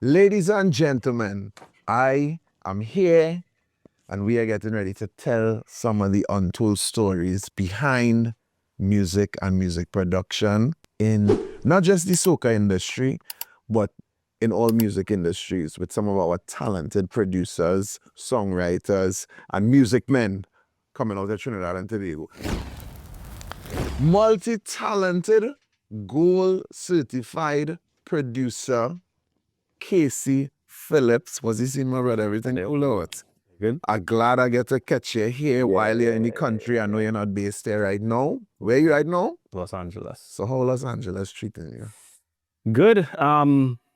Ladies and gentlemen, I am here and we are getting ready to tell some of the untold stories behind music and music production in not just the soca industry, but in all music industries with some of our talented producers, songwriters, and music men coming out of Trinidad and Tobago. Multi-talented, gold-certified producer Kasey Phillips. Was he seeing my brother? Everything? Oh, Lord. Good. I'm glad I get to catch you here while you're in the country. I know you're not based there right now. Where are you right now? Los Angeles. So how Los Angeles treating you? Good.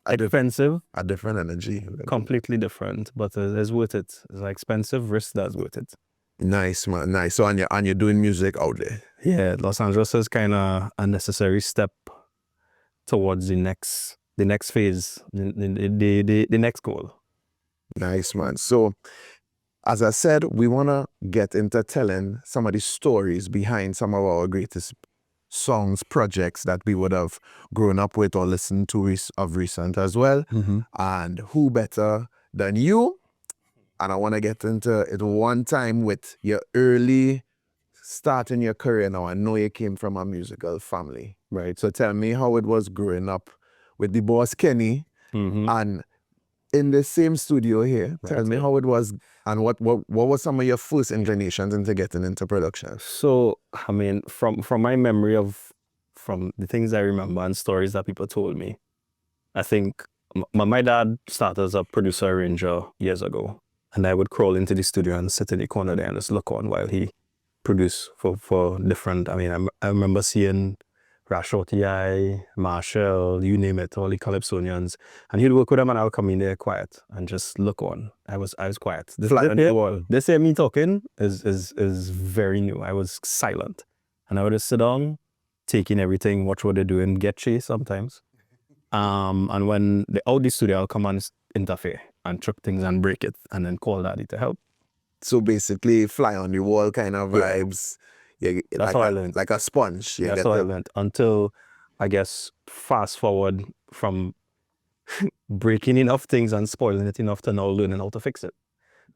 Expensive. A different energy. Completely different, but it's worth it. It's like expensive risk that's worth it. Nice, man. Nice. So and you're doing music out there. Yeah, Los Angeles is kind of a necessary step towards the next phase, the next goal. Nice, man. So as I said, we want to get into telling some of the stories behind some of our greatest songs, projects that we would have grown up with or listened to of recent as well. And who better than you? And I want to get into it one time with your early start in your career now. I know you came from a musical family. Right. So tell me how it was growing up with the boss Kenny and in the same studio here. Right. Tell me how it was and what were some of your first inclinations into getting into production? So, I mean, from my memory from the things I remember and stories that people told me, I think my dad started as a producer arranger years ago. And I would crawl into the studio and sit in the corner there and just look on while he produced for different, I mean, I remember seeing Rashotiai, Machel, you name it, all the Calypsonians. And he'd work with them and I would come in there quiet and just look on. I was quiet. This here me talking is very new. I was silent. And I would just sit down, taking everything, watch what they're doing, get chased sometimes. And when they're out the studio, I'll come and interfere and chuck things and break it and then call daddy to help. So basically fly on the wall kind of vibes. Yeah, that's how I learned. Like a sponge. That's how I learned. Until, I guess, fast forward from breaking enough things and spoiling it enough to now learning how to fix it.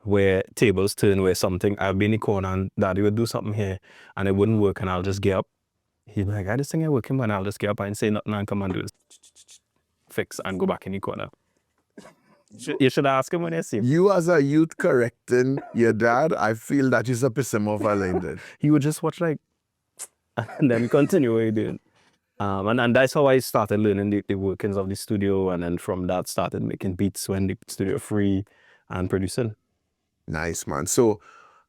Where tables turn, where something, I'll be in the corner and daddy would do something here and it wouldn't work and I'll just get up. He'd be like, I just think I'm working, but I'll just get up and say nothing and come and do this. Fix and go back in the corner. You should ask him when you see him. You as a youth correcting your dad, I feel that is a piss him off like He would just watch like, and then continue what he did. And that's how I started learning the workings of the studio, and then from that started making beats when the studio free and producing. Nice, man. So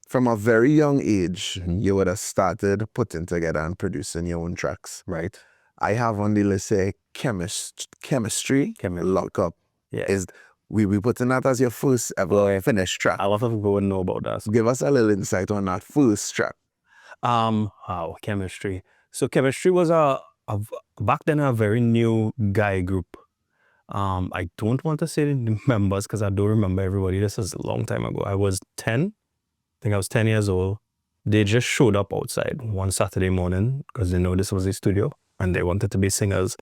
from a very young age, you would have started putting together and producing your own tracks. Right. I have on the list say chemistry. Lock up. Yeah. We putting that as your first ever finished track. A lot of people wouldn't know about that. Give us a little insight on that first track. Chemistry. So chemistry was back then a very new guy group. I don't want to say the members because I don't remember everybody. This is a long time ago. I was 10. I think I was 10 years old. They just showed up outside one Saturday morning because they know this was a studio and they wanted to be singers.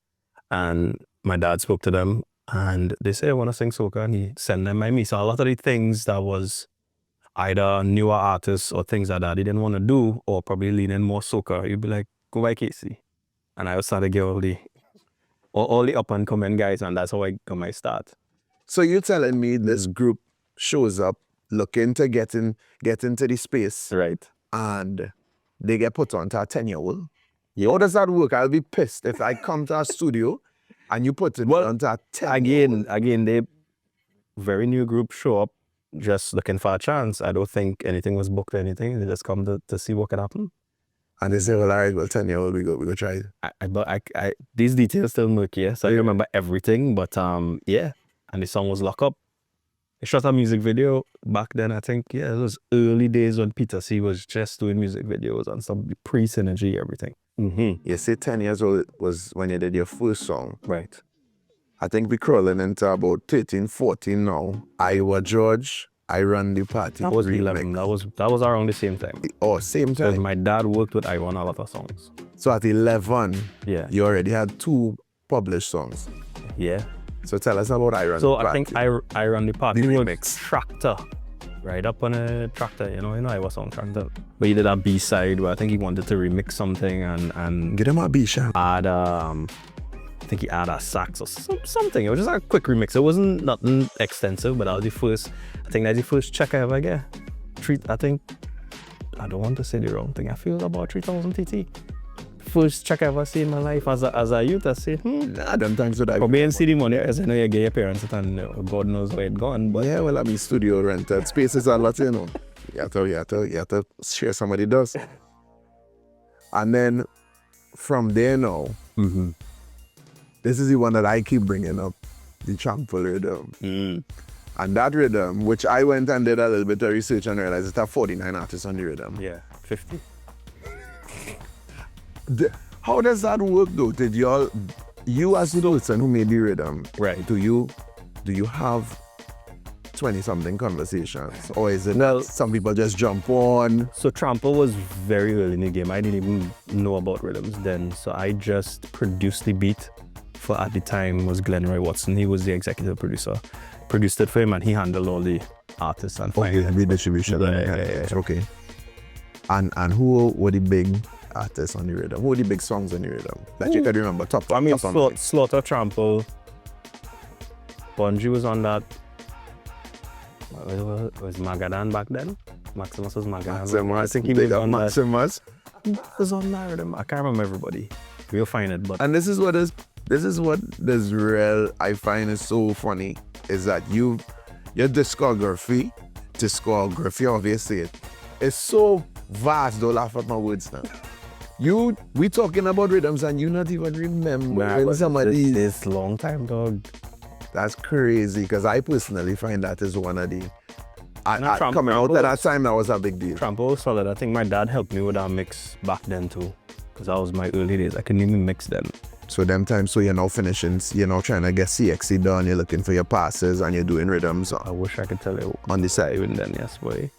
And my dad spoke to them and they said, I want to sing soca, and he sent them by me. So a lot of the things that was either newer artists or things like that he didn't want to do or probably leaning more soca, you'd be like, go by Kasey. And I would start to get all the up and coming guys, and that's how I got my start. So you're telling me this group shows up looking to get into the space. Right. And they get put onto a 10-year-old. Yeah. How does that work? I'll be pissed if I come to a studio and you put it onto a 10-year-old. Again, they very new group show up just looking for a chance. I don't think anything was booked or anything. They just come to see what can happen. And they say, well, all right, well, 10-year-old, we go try it. These details still murky, so I don't remember everything, but yeah. And the song was Lock Up. I shot a music video back then, I think, yeah, it was early days when Peter C was just doing music videos and some pre-synergy, everything. You say 10 years old was when you did your first song. Right. I think we're crawling into about 13, 14 now. Iowa George, I Run the Party. That was 11. That was around the same time. Oh, same time. Because my dad worked with Iowa on a lot of songs. So at 11, yeah, you already had 2 published songs. Yeah. So tell us about I Run So the Party. I think I Run the Party The was remix. Tractor. Right up on a tractor, you know I was on Tractor. But he did a B-side where I think he wanted to remix something and Get him a B-shot. add I think he added a sax or something. It was just a quick remix. It wasn't nothing extensive, but that was the first, I think that's the first check I ever get. I think, I don't want to say the wrong thing. I feel about 3,000 TT. First check I ever see in my life as a youth. I say, Nah, them times would I for me and see the money, as I know you get your parents and God knows where it gone. But yeah, well, I mean, studio rented spaces a lot, you know. You have to share somebody does. And then from there now, this is the one that I keep bringing up, the Trample Riddim. And that rhythm, which I went and did a little bit of research and realized it's 49 artists on the rhythm. yeah, 50. How does that work though? Did you as the person who made the rhythm, Right. do you have 20-something conversations? Or is it Well, some people just jump on? So Trample was very early in the game. I didn't even know about rhythms then. So I just produced the beat for, at the time, was Glenroy Watson. He was the executive producer. Produced it for him and he handled all the artists and The distribution. Yeah. Okay. And who were the big artists on the rhythm? Who were the big songs on the rhythm that you can remember? Top on the Slaughter, Trample. Bungie was on that. Was Magadan back then? Maximus was Magadan. I think he was on Maximus. that. Was on that rhythm. I can't remember everybody. We'll find it, but And this is what this real I find is so funny is that your discography obviously it's so vast. Don't laugh at my words now. We talking about rhythms and you not even remember some of these. This long time, dog. That's crazy because I personally find that is one of the Trample- coming out at that time that was a big deal. Trample was solid. I think my dad helped me with our mix back then too, because that was my early days. I couldn't even mix then. So them times, so you're now finishing, you're now trying to get CXC done, you're looking for your passes and you're doing rhythms I wish I could tell you on the side. even then, yes, boy.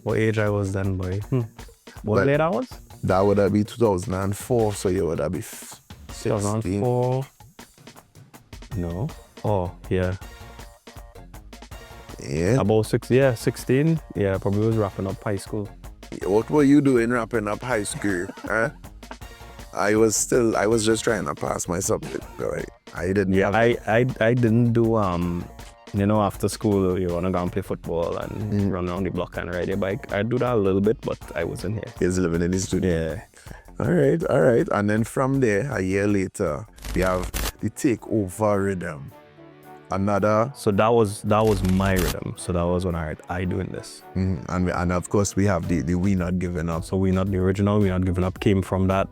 What age I was then, boy? What But- late I was? That would have been 2004, so you would have been 16. 2004. No. Oh, yeah. Yeah. About 16. Yeah, probably was wrapping up high school. What were you doing wrapping up high school? Huh? I was just trying to pass my subject. Right? I didn't. Yeah, I didn't do after school you wanna go and play football and run around the block and ride your bike. I do that a little bit, but I wasn't here. He's living in the studio. Yeah. All right. And then from there, a year later, we have the Takeover Riddim. Another. So that was my rhythm. So that was when I doing this. And of course we have the We Not Giving Up. So We Not the original, We Not Giving Up came from that.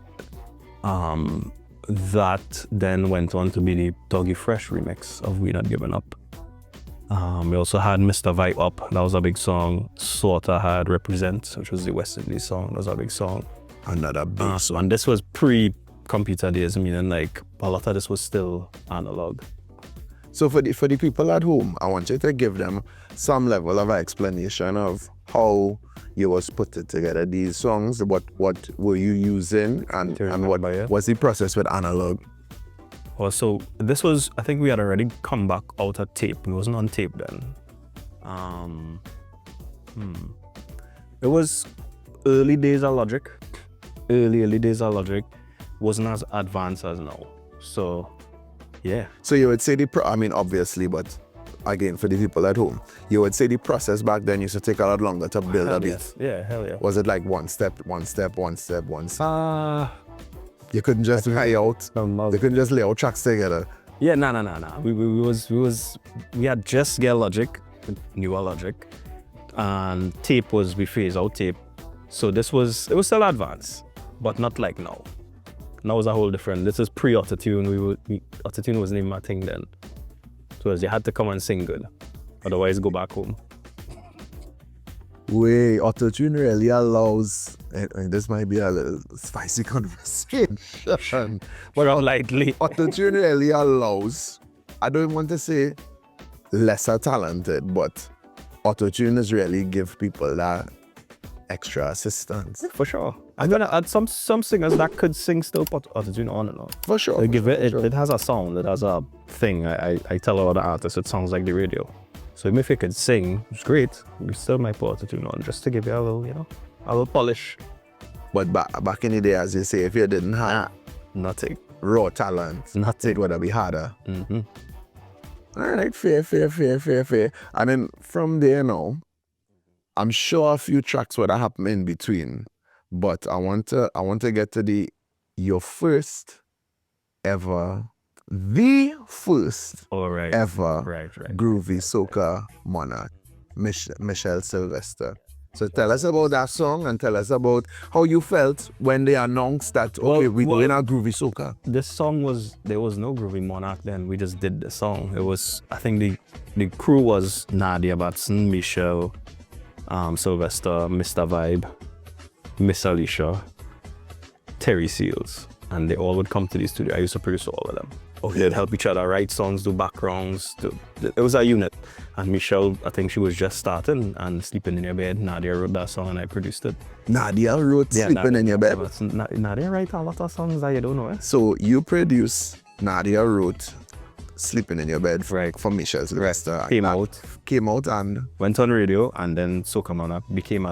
That then went on to be the Doggy Fresh remix of We Not Giving Up. We also had Mr. Vibe Up, that was a big song. Slaughter had Represent, which was the West Indies song, that was a big song. Another big song. And this was pre-computer days, meaning like a lot of this was still analog. So for the people at home, I want you to give them some level of explanation of how you was putting together these songs. What were you using and what was the process with analog? Well, so this was, I think we had already come back out of tape. It wasn't on tape then. It was early days of Logic. Early days of Logic. Wasn't as advanced as now. So, yeah. So you would say obviously, but again, for the people at home, you would say the process back then used to take a lot longer to build a beat. Yes. Yeah, hell yeah. Was it like one step? You couldn't just lay out. They couldn't just lay out tracks together. Yeah, nah. We had just get Logic, newer Logic, and tape was, we phased out tape. So it was still advanced, but not like now. Now was a whole different. This is pre-autotune. Autotune wasn't even my thing then. So you had to come and sing good, otherwise go back home. Wait, autotune really allows, and this might be a little spicy conversation, But how lightly. autotune really allows, I don't want to say lesser talented, but autotune is really give people that extra assistance. For sure. I'm gonna add some singers that could sing still put autotune on and on. For sure. Give it has a sound, it has a thing. I tell all the artists it sounds like the radio. So even if it could sing, it's great. We still might put autotune on just to give you a little, a little polish. But back in the day, as you say, if you didn't have nothing, raw talent, nothing, it would have been harder. Mm-hmm. All right, fair. And then from there now, I'm sure a few tracks would have happened in between, but I want to get to your first ever, the first ever groovy soca monarch, Machel Sylvester. So tell us about that song and tell us about how you felt when they announced that, okay, we're doing a groovy soca. This song there was no groovy monarch then. We just did the song. It was, I think the crew was Nadia Batson, Machel, Sylvester, Mr. Vibe, Miss Alicia, Terry Seals, and they all would come to the studio. I used to produce all of them. They'd help each other write songs, do backgrounds. It was a unit. And Machel, I think she was just starting and Sleeping in Your Bed. Nadia wrote that song and I produced it. Nadia wrote Sleeping in Your Bed? Nadia wrote a lot of songs that you don't know. Eh? So you produced, Nadia wrote Sleeping in Your Bed for Machel Sylvester. Came out and went on radio, and then Soca Monarch became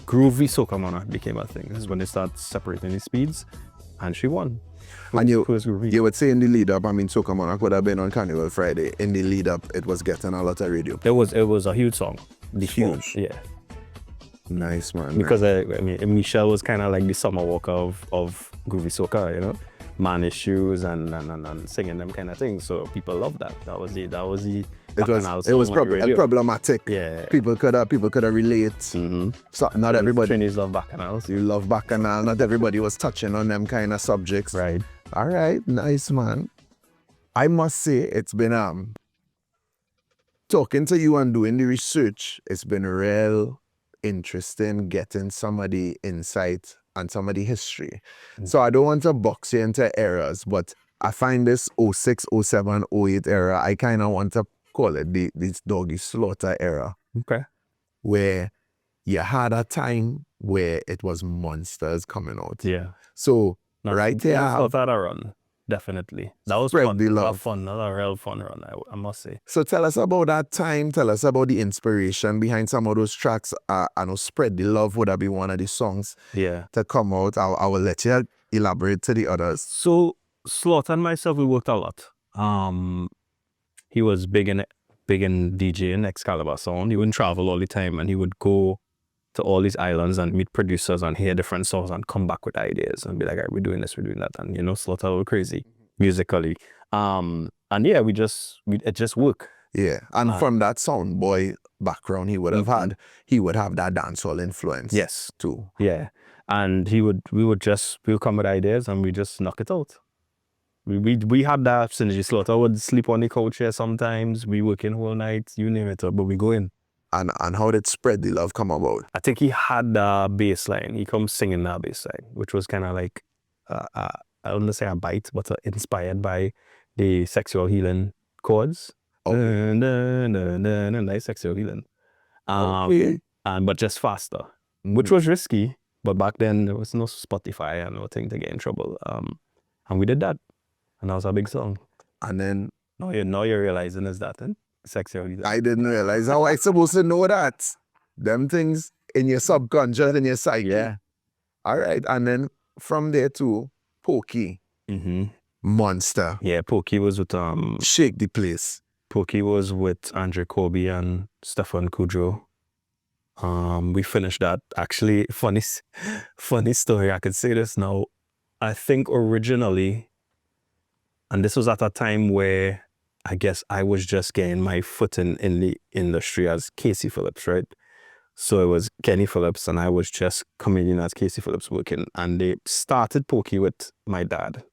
groovy Soca Monarch became a thing. This is when they started separating the speeds, and she won. And you would say in the lead up, I mean, Soca Monarch would have been on Carnival Friday. In the lead up, it was getting a lot of radio. It was a huge song. Huge. Yeah. Nice, man. Because I mean, Machel was kind of like the Summer Walker of groovy soca, man issues and singing them kind of things. So people loved that. That was the. It was problematic. Yeah. People could relate. Mm-hmm. So not everybody. Trinities love bacchanals. You love bacchanal. Not everybody was touching on them kind of subjects. Right. All right. Nice, man. I must say it's been talking to you and doing the research. It's been real interesting getting some of the insight and some of the history. So I don't want to box you into eras, but I find this 06, 07, 08 era, I kind of want to call it this Dawg E Slaughter era. Okay. Where you had a time where it was monsters coming out. Yeah. So right there. Slaughter had a run. Definitely. That was fun. A real fun run, I must say. So tell us about that time. Tell us about the inspiration behind some of those tracks. I know Spread the Love would have been one of the songs to come out. I will let you elaborate to the others. So Slaughter and myself, we worked a lot. He was big in DJing Excalibur Sound. He wouldn't travel all the time, and he would go to all these islands and meet producers and hear different songs and come back with ideas and be like, all right, we're doing this, we're doing that. And Slaughter was crazy musically. And yeah, it just worked. Yeah. And from that sound boy background he would have had, he would have that dancehall influence. Yes. Too. Yeah. And we would come with ideas and we just knock it out. We had that synergy. Slaughter would sleep on the couch here sometimes. We working whole night, you name it, but we go in. And how did Spread the Love come about? I think he had the bass line. He comes singing that bass line, which was kind of like, I don't want to say a bite, but inspired by the sexual healing chords. Nice sexual healing. But just faster, which was risky. But back then there was no Spotify and no thing to get in trouble. And we did that. And that was a big song. And then... Now you're realizing is that, eh? Sexually. I didn't realize. How I supposed to know that? Them things in your subconscious, in your psyche. Yeah. All right. And then from there to Pokey. Mm-hmm. Monster. Yeah, Pokey was with... Shake the place. Pokey was with Andre Kobe and Stefan Kudrow. We finished that. Actually, funny story. I could say this now. I think originally, and this was at a time where I guess I was just getting my foot in the industry as Kasey Phillips, right? So it was Kenny Phillips and I was just coming in as Kasey Phillips working. And they started Pokey with my dad.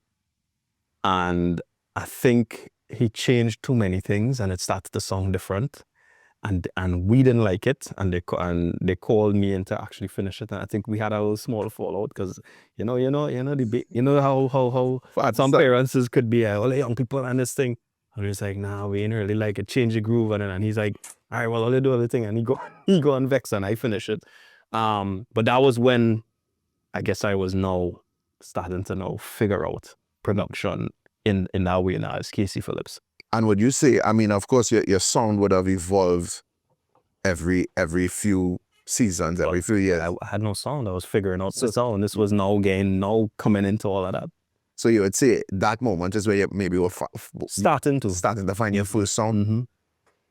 And I think he changed too many things and it started to sound different. And we didn't like it. And they called me in to actually finish it. And I think we had a little small fallout because, you know how some parents could be, all the young people and this thing. And he's like, nah, we ain't really like it. Change the groove. And he's like, all right, well, I'll do other thing. And he go and vex and I finish it. But that was when I guess I was now starting to figure out production in that way now as Kasey Phillips. And would you say, I mean, of course, your sound would have evolved every few seasons, every few years. I had no sound. I was figuring out the sound. This was now coming into all of that. So you would say that moment is where you maybe were starting to find your first sound. Mm-hmm.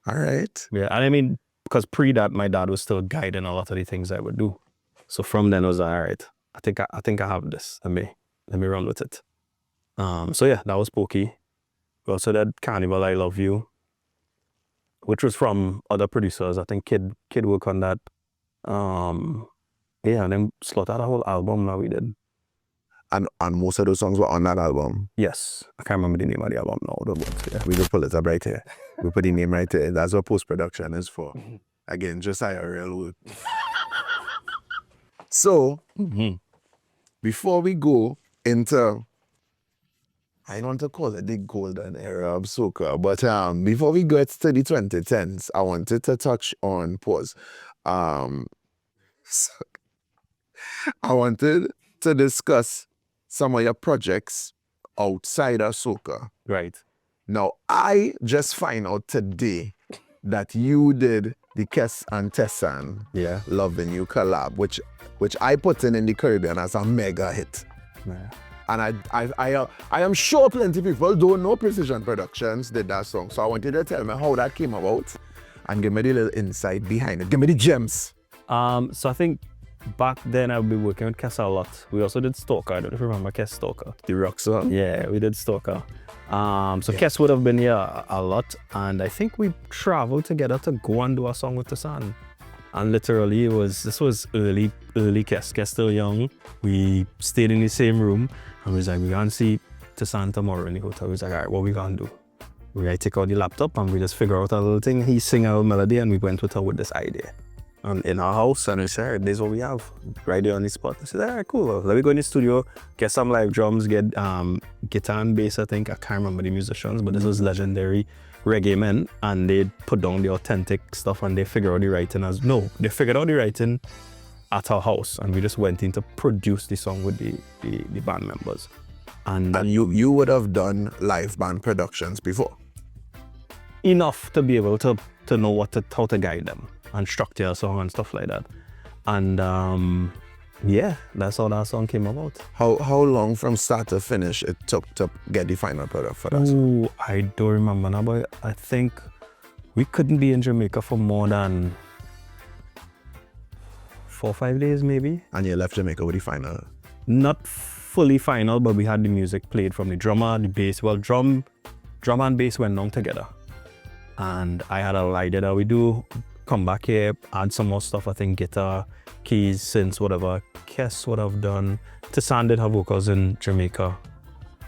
All right. Yeah, and I mean, because that, my dad was still guiding a lot of the things I would do. So from then I was like, all right, I think I have this. Let me run with it. So yeah, that was Pokey. We also did Carnival, I Love You, which was from other producers. I think Kid worked on that. Yeah, and then Slaughter the whole album that we did. And most of those songs were on that album? Yes. I can't remember the name of the album now. Yeah. We will pull it up right here. We put the name right here. That's what post-production is for. Again, just IRL work. So, before we go into, I don't want to call it the golden era of soca, but before we get to the 2010s, I wanted to touch on, so I wanted to discuss some of your projects outside of soca. Right. Now, I just find out today that you did the Kes and Tessanne Lovin' You collab, which I put in the Caribbean as a mega hit. Yeah. And I am sure plenty of people don't know Precision Productions did that song. So I want you to tell me how that came about and give me the little insight behind it. Give me the gems. So I think back then I'd be working with Kes a lot. We also did Stalker. I don't know if you remember Kes Stalker. The rock song? Yeah, we did Stalker. Kes would have been here a lot, and I think we traveled together to go and do a song with Tessanne. And literally this was early Kes. Kes still young. We stayed in the same room and we was like, we're gonna see Tessanne tomorrow in the hotel. We was like, all right, what we gonna do? We take out the laptop and we just figure out a little thing. He sing a melody and we went with her with this idea. And in our house, and we said, this is what we have, right there on the spot. I said, all right, cool. Let me go in the studio, get some live drums, get guitar and bass, I think. I can't remember the musicians, but this was legendary reggae men. And they put down the authentic stuff and they figured out the writing they figured out the writing at our house. And we just went in to produce the song with the band members. And you would have done live band productions before? Enough to be able to know how to guide them and structure a song and stuff like that. And yeah, that's how that song came about. How long from start to finish it took to get the final product for that? Ooh, I don't remember now, but I think we couldn't be in Jamaica for more than 4 or 5 days maybe. And you left Jamaica with the final? Not fully final, but we had the music played from the drummer, the bass. Well, drum and bass went down together. And I had a idea that we do come back here, add some more stuff. I think guitar, keys, synths, whatever. Kes would have done. Tessanne did have vocals in Jamaica.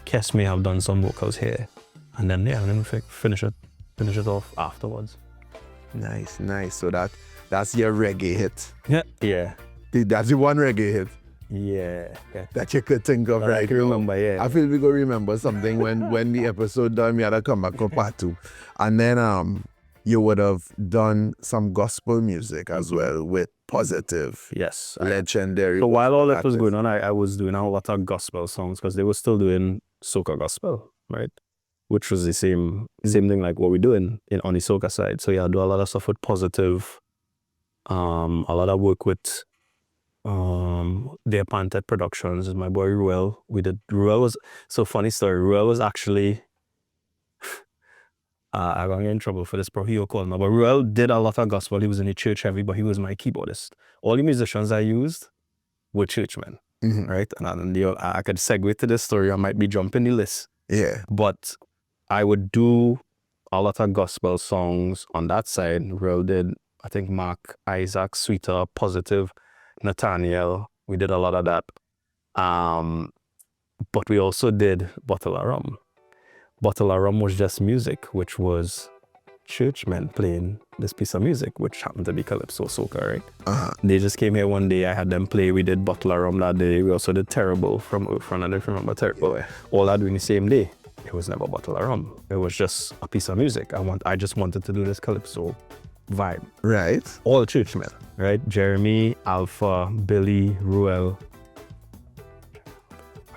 Kes may have done some vocals here. And then we finish it off afterwards. Nice. So that's your reggae hit. Yeah. That's the one reggae hit. Yeah. That you could think of, right? I can remember, yeah. I feel we go remember something when the episode done, we had to come back for part 2. And then you would have done some gospel music as well with Positive. Yes. Legendary. So while all that was going on, I was doing a lot of gospel songs because they were still doing soca gospel, right? Which was the same thing like what we're doing on the soca side. So yeah, I do a lot of stuff with Positive. A lot of work with their Panted Productions. My boy Ruel. Ruel was, so funny story. Ruel was actually I'm going to get in trouble for this, bro. He'll call me. But Ruel did a lot of gospel. He was in the church heavy, but he was my keyboardist. All the musicians I used were churchmen, right? And I could segue to this story. I might be jumping the list. Yeah. But I would do a lot of gospel songs on that side. Ruel did, I think, Mark, Isaac, Sweeter, Positive, Nathaniel. We did a lot of that. But we also did Bottle of Rum. Bottle of Rum was just music, which was churchmen playing this piece of music, which happened to be Calypso Soca, right? They just came here one day, I had them play, we did Bottle of Rum that day, we also did Terrible from Earthfront, I don't know if you remember Terrible. All that doing the same day. It was never Bottle of Rum. It was just a piece of music. I just wanted to do this Calypso vibe. Right. All churchmen, right? Jeremy, Alpha, Billy, Ruel,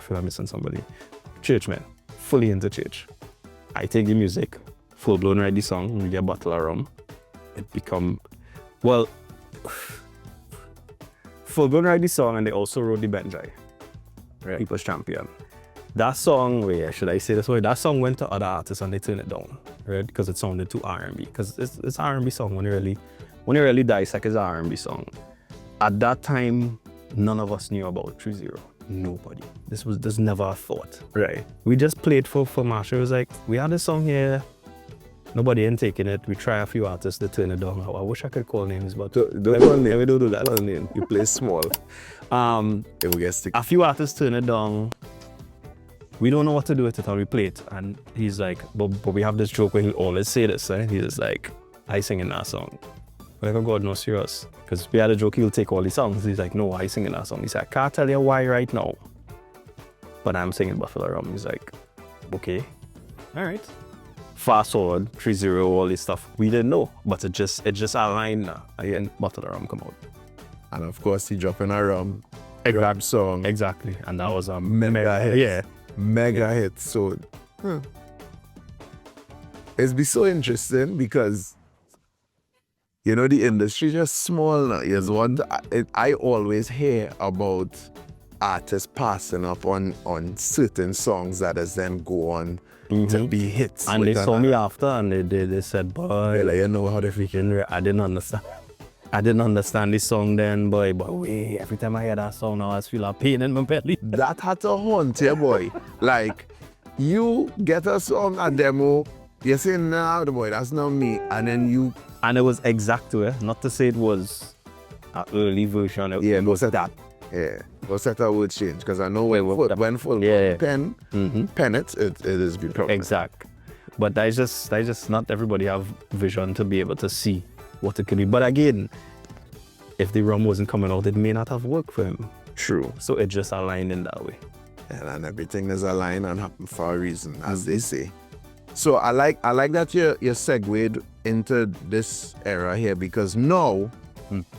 feel I'm missing somebody. Church, man. Fully into church. I take the music, full-blown write the song, we get a bottle of rum. It become, well, full-blown write the song, and they also wrote the Benjai. Right. People's Champion. That song, wait, should I say this way? That song went to other artists and they turned it down, right? Because it sounded too R&B. Because it's R&B song when you really dissect it's R&B song. At that time, none of us knew about 3-0. Nobody. This never a thought. Right. We just played for Machel. It was like, we had a song here. Nobody ain't taking it. We try a few artists to turn it down. I wish I could call names, but don't call names. We don't do that. Call name. You play small. It will get sticky. A few artists turn it down. We don't know what to do with it, or we play it. And he's like, but we have this joke where he'll always say this, right? He's just like, I sing in that song. We're like, oh God, no, serious. Because we had a joke, he'll take all the songs. He's like, no, I sing in that song. He said, I can't tell you why right now, but I'm singing Buffalo Rum. He's like, okay, all right. Fast forward, 3-0, all this stuff. We didn't know, but it just aligned now. Again, Buffalo Rum come out. And of course, he dropping a rum, rap song. Exactly, and that was a mega hit. Yeah. Mega hit. So it's be so interesting because you know the industry just small now. Is one I always hear about artists passing up on certain songs that is then go on to be hits. And they saw me after and they said, boy, like, you know how they freaking I didn't understand this song then, boy, but wait, every time I hear that song now I feel a pain in my belly. That had to haunt you, boy. Like, you get a song, a demo, you say, nah, boy, that's not me. And then you... And it was exact to it. Not to say it was an early version. It was that. Yeah, was that a word change? Because I know when full pen it is beautiful. Exact. But that's just not everybody have vision to be able to see what it could be. But again, if the rum wasn't coming out, it may not have worked for him. True. So it just aligned in that way. And everything is aligned and happen for a reason, as they say. So I like that you segued into this era here, because now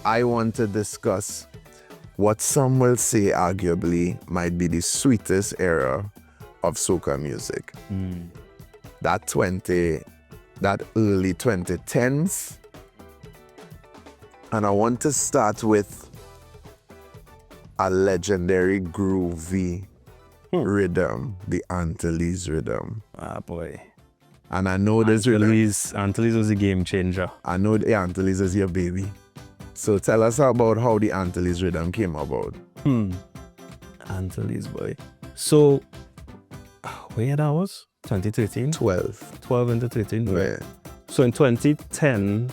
I want to discuss what some will say arguably might be the sweetest era of soca music. That early 2010s. And I want to start with a legendary groovy rhythm, the Antilles Riddim. Ah, boy. And I know this Antilles was a game changer. I know the Antilles is your baby. So tell us about how the Antilles Riddim came about. Antilles, boy. So, where that was? 2013? 12 into 13. Yeah. So in 2010,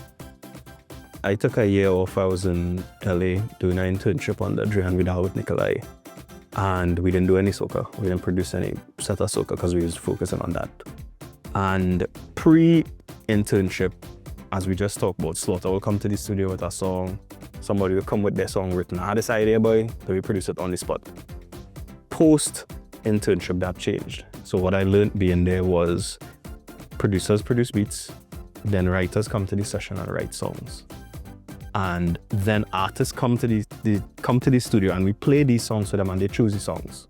I took a year off. I was in LA doing an internship on the Dre and Vidal with Nikolai. And we didn't do any soca. We didn't produce any set of soca because we was focusing on that. And pre-internship, as we just talked about, Slaughter will come to the studio with a song. Somebody will come with their song written. I had this idea, boy, that we produce it on the spot. Post-internship, that changed. So what I learned being there was producers produce beats, then writers come to the session and write songs. And then artists come to the studio and we play these songs for them and they choose the songs.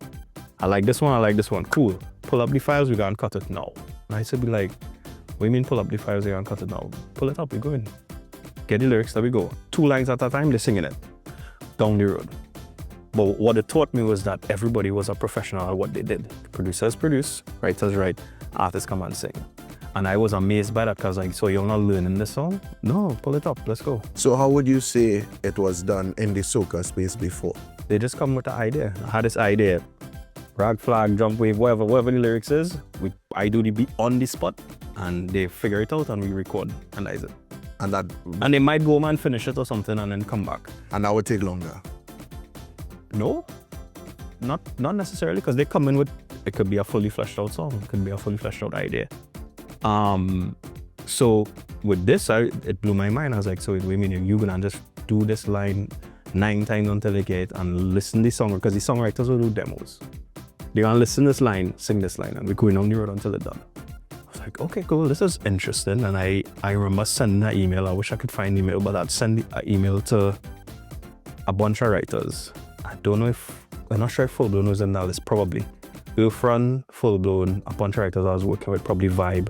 I like this one, cool. Pull up the files, we gonna cut it now. And I said, be like, what do you mean pull up the files, we gonna cut it now? Pull it up, we go in. Get the lyrics, there we go. 2 lines at a time, they're singing it. Down the road. But what it taught me was that everybody was a professional at what they did. Producers produce, writers write, artists come and sing. And I was amazed by that because like, so you're not learning this song? No, pull it up, let's go. So how would you say it was done in the soca space before? They just come with the idea. I had this idea, rag, flag, jump wave, whatever the lyrics is, I do the beat on the spot and they figure it out and we record and that's it. And they might go home and finish it or something and then come back. And that would take longer? No, not necessarily, because they come in with, it could be a fully fleshed out song, it could be a fully fleshed out idea. So with this, it blew my mind. I was like, so wait a minute, you're gonna just do this line 9 times until they get it and listen to the song, because the songwriters will do demos. They're gonna listen to this line, sing this line, and we're going on the road until it's done. I was like, okay, cool, this is interesting. And I remember sending an email. I wish I could find the email, but I'd send an email to a bunch of writers. I don't know if I'm not sure if Full Blown was in that list, probably. Earthrun, Full Blown, a bunch of writers I was working with, probably Vibe.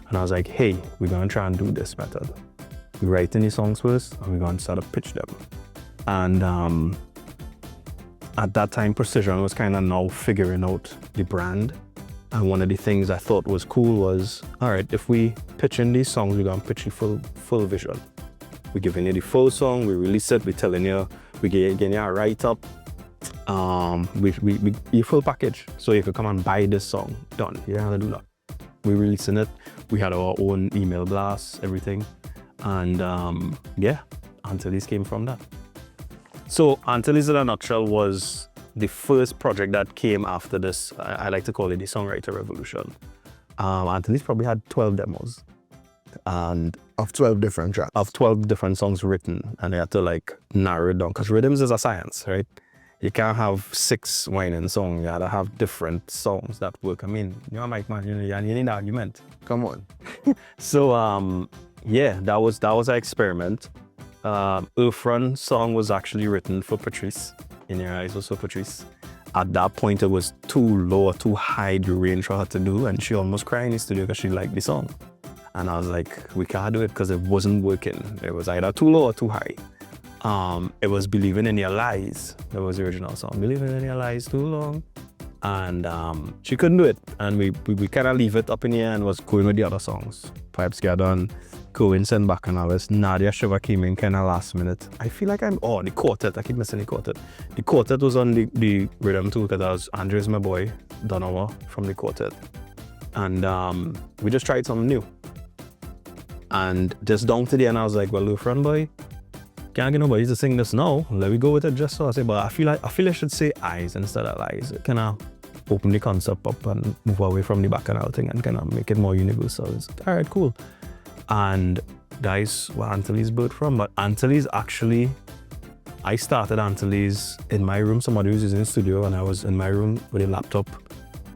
And I was like, hey, we're gonna try and do this method. We write any songs first and we're gonna start to pitch them. And at that time, Precision was kind of now figuring out the brand. And one of the things I thought was cool was, all right, if we pitch in these songs, we're gonna pitch you full vision. We're giving you the full song, we release it, we're telling you, we getting you a write-up, we full package. So you could come and buy this song, done, you don't have to do that. We're releasing it, we had our own email blasts, everything. And yeah, Antilles came from that. So Antilles in a nutshell was the first project that came after this. I like to call it the songwriter revolution. Antilles probably had 12 demos. And of 12 different tracks. Of 12 different songs written. And they had to like narrow it down. Because rhythms is a science, right? You can't have 6 whining songs. You gotta have different songs that work. I mean, you're a mic man, you need an argument. Come on. So yeah, that was an experiment. Earthrun song was actually written for Patrice. In Your Eyes was for Patrice. At that point, it was too low, too high the range for her to do, and she almost cried in the studio because she liked the song. And I was like, we can't do it because it wasn't working. It was either too low or too high. It was Believing in Your Lies. That was the original song. Believing in Your Lies too long. And she couldn't do it. And we kind of leave it up in the air and was going with the other songs. Pipes got done. Cohen sent back an hours. Nadia Shiva came in kind of last minute. I feel like the quartet. I keep missing the quartet. The quartet was on the rhythm too because that was Andres, my boy, Donowa from the quartet. And we just tried something new. And just down to the end, I was like, well, Earthrun boy, can't get nobody to sing this now. Let me go with it just so. I say, but I feel I should say eyes instead of lies. It kind of open the concept up and move away from the bacchanal thing and kind of make it more universal. It's, all right, cool. And that is where Antilles birthed from. But Antilles actually, I started Antilles in my room. Somebody was using the studio and I was in my room with a laptop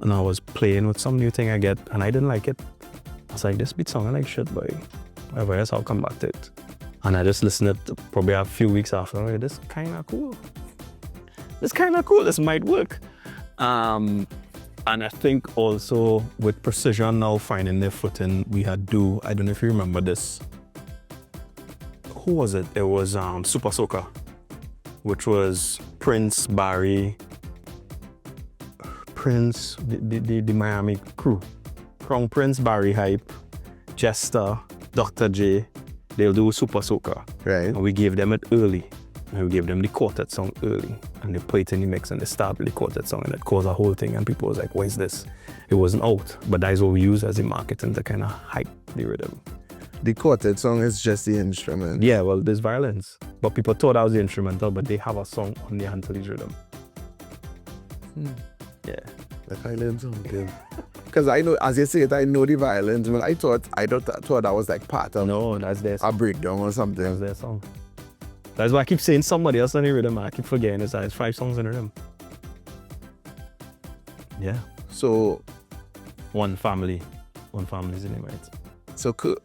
and I was playing with some new thing I get and I didn't like it. I was like, this beat song I like shit, boy. Whatever else, I'll come back to it. And I just listened to it probably a few weeks after. Like, this kind of cool. This might work. And I think also with Precision now finding their footing, we had Do, I don't know if you remember this. Who was it? It was Super Soca, which was Prince, Barry, the Miami crew. Crown Prince, Barry Hype, Jester, Dr. J. They'll do Super Soca. Right. And we gave them it early. And we gave them the quartet song early. And they put it in the mix and they started the quartet song and it caused a whole thing and people was like, what is this? It wasn't out. But that is what we use as a marketing to kind of hype the rhythm. The quartet song is just the instrument. Yeah, well, there's violins. But people thought that was the instrumental, but they have a song on the Antilles Riddim. Yeah. The violins song, because I know, as you say it, I know the violins. But I thought that was like part of that's their song. A breakdown or something. That's their song. That's why I keep saying somebody else on the rhythm. I keep forgetting it's 5 songs in the rhythm. Yeah. So One family's in it, right? So cool.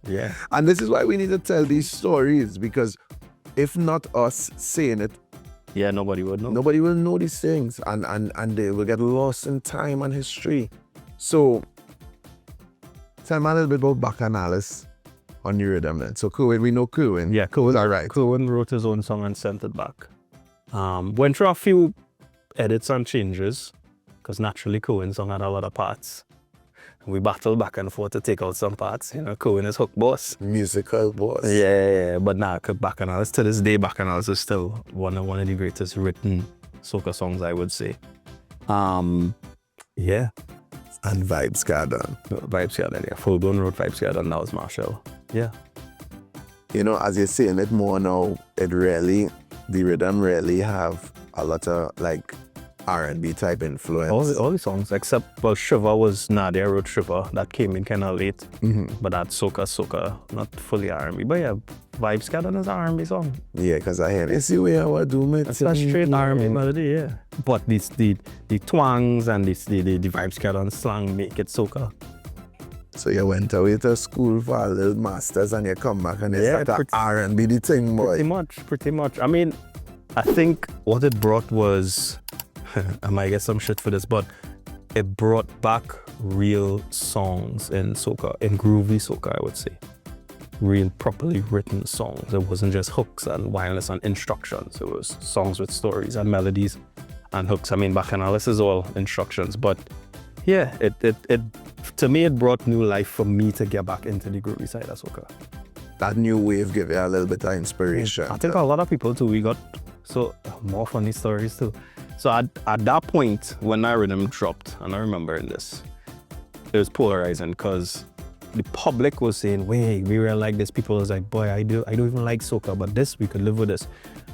Yeah. And this is why we need to tell these stories, because if not us saying it, yeah, nobody would know. Nobody will know these things, and they will get lost in time and history. So tell me a little bit about Bacchanalist on your rhythm then. So Cohen, we know Cohen. Yeah, Cohen. All right. Cohen wrote his own song and sent it back. Went through a few edits and changes, because naturally Cohen's song had a lot of parts. We battled back and forth to take out some parts. You know, Cohen is hook boss. Musical boss. Yeah. But now, Bacchanalist, to this day, Bacchanalist is still one of the greatest written soca songs, I would say. Yeah. And Vibes Garden. Vibes Garden, yeah. Full Blown wrote Vibes Garden, that was Machel. Yeah. You know, as you're saying it more now, the rhythm really have a lot of like R&B type influence. All the songs, except, well, Shiva was Nadia wrote Shiva. That came in kind of late. Mm-hmm. But that's Soca, not fully R&B. But yeah, Vibes Garden is an R&B song. Yeah, because I hear it's the way I would do it. It's a straight R&B melody, yeah. But the twangs and the Vibes Garden slang make it Soca. So you went away to school for a little masters and you come back and you start R&B the thing, boy. Pretty much. I mean, I think what it brought was, I might get some shit for this, but it brought back real songs in soca, in groovy soca, I would say. Real properly written songs. It wasn't just hooks and wireless and instructions. It was songs with stories and melodies and hooks. I mean, bacchanal, this is all instructions, but yeah, it to me, it brought new life for me to get back into the groovy side of soca. That new wave gave you a little bit of inspiration. I think a lot of people too, we got so more funny stories too. So at that point, when Riddim dropped, and I remember this, it was polarizing because the public was saying, wait, we were like this. People was like, boy, I don't even like soca, but this, we could live with this.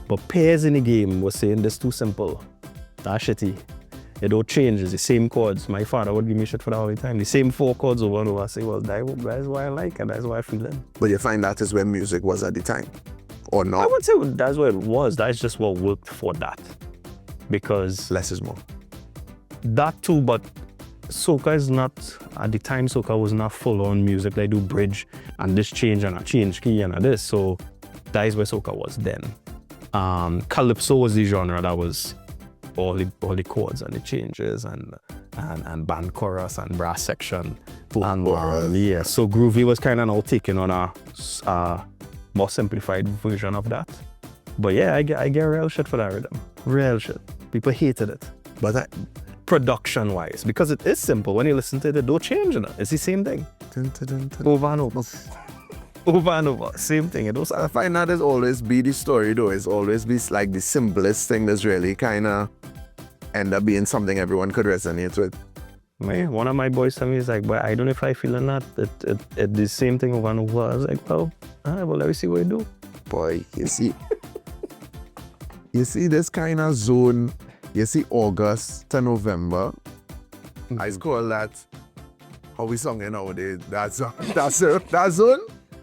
But players in the game was saying this too simple. That's shitty. It don't change, it's the same chords. My father would give me shit for that all the time. The same 4 chords over and over. I say, well, that's why I like it, that's why I feel it. But you find that is where music was at the time, or not? I would say that's what it was. That's just what worked for that. Because less is more. That too, but soca is not, at the time soca was not full on music. They do bridge and this change and a change key and a this. So that is where soca was then. Calypso was the genre that was all the chords and the changes and band chorus and brass section. And yeah, so groovy was kind of now taking on a more simplified version of that. But yeah, I get real shit for that rhythm. Real shit. People hated it. But production wise, because it is simple. When you listen to it, don't change it. It's the same thing. Over and over. Over and over. Same thing. I find that is always be the story though. It's always be like the simplest thing that's really kind of end up being something everyone could resonate with. Man, one of my boys told me, he's like, but I don't know if I feel or not. It the same thing over and over. I was like, well, let me see what you do. Boy, you see this kind of zone, you see August to November. I call that, how we sung it nowadays, that zone.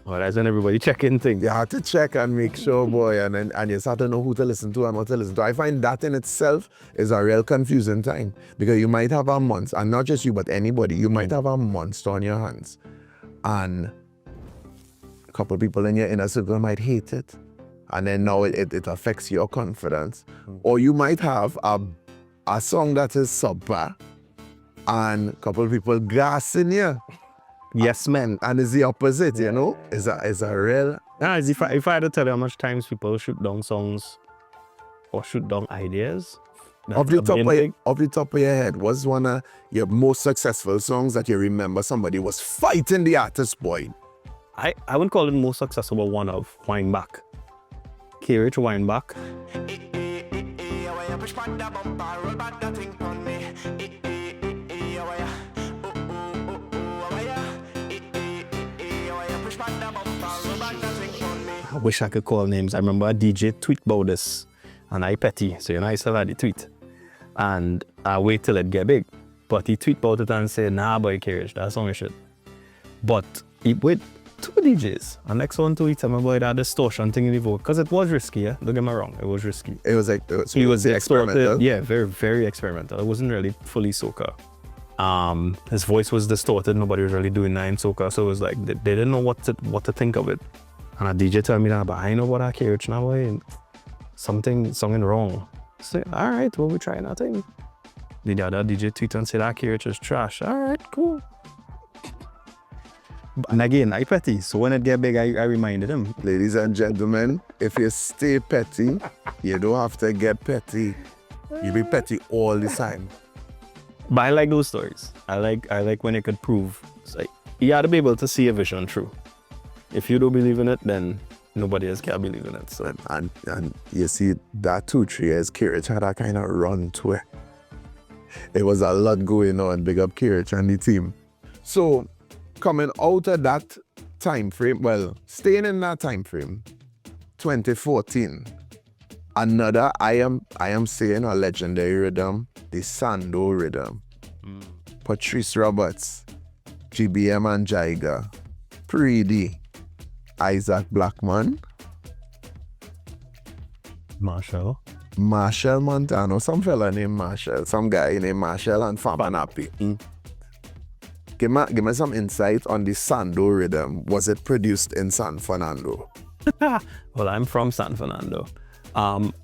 Oh, that's when everybody check-in thing. You have to check and make sure, boy, and you start to know who to listen to and what to listen to. I find that in itself is a real confusing time because you might have a month, and not just you, but anybody, you might have a monster on your hands, and a couple of people in your inner circle might hate it, and then now it affects your confidence. Or you might have a song that is subpar, and a couple of people gassing you. Yes, man. And it's the opposite, you know? It's a real... If I had to tell you how much times people shoot down songs or shoot down ideas. Off the top of your head, what's one of your most successful songs that you remember somebody was fighting the artist, boy? I wouldn't call it most successful, but one of Wind Back. K-Rich Wind Back. I wish I could call names. I remember a DJ tweet about this, and I petty, so I still had the tweet. And I wait till it get big. But he tweet about it and say, nah boy, K-Rich, that song is shit. But he with 2 DJs, and next one to he tell me about that distortion thing in the vocal, because it was risky, yeah? Don't get me wrong, it was risky. It was like, he was experimental. Yeah, very, very experimental. It wasn't really fully soca. His voice was distorted, nobody was really doing that in soca, so it was like, they didn't know what to think of it. And a DJ told me that, but I know what I K-Rich now, boy, something wrong. So, all right, well, we try nothing. The other DJ tweet and said that K-Rich is trash. All right, cool. And again, I petty, so when it get big, I reminded him. Ladies and gentlemen, if you stay petty, you don't have to get petty. You be petty all the time. But I like those stories. I like when you could prove. It's like, you have to be able to see a vision through. If you don't believe in it, then nobody else can believe in it. So. And you see, that 2-3 years, K-Rich had a kind of run to it. It was a lot going on. Big up K-Rich and the team. So, coming out of that time frame, well, staying in that time frame, 2014, another, I am saying a legendary rhythm, the Sando Riddim. Patrice Roberts, GBM and Jaiga, Preedy, Isaac Blackman, Machel Montano, some fella named Machel, some guy named Machel and Fabanapi. Give me some insight on the Sando Riddim. Was it produced in San Fernando? Well, I'm from San Fernando.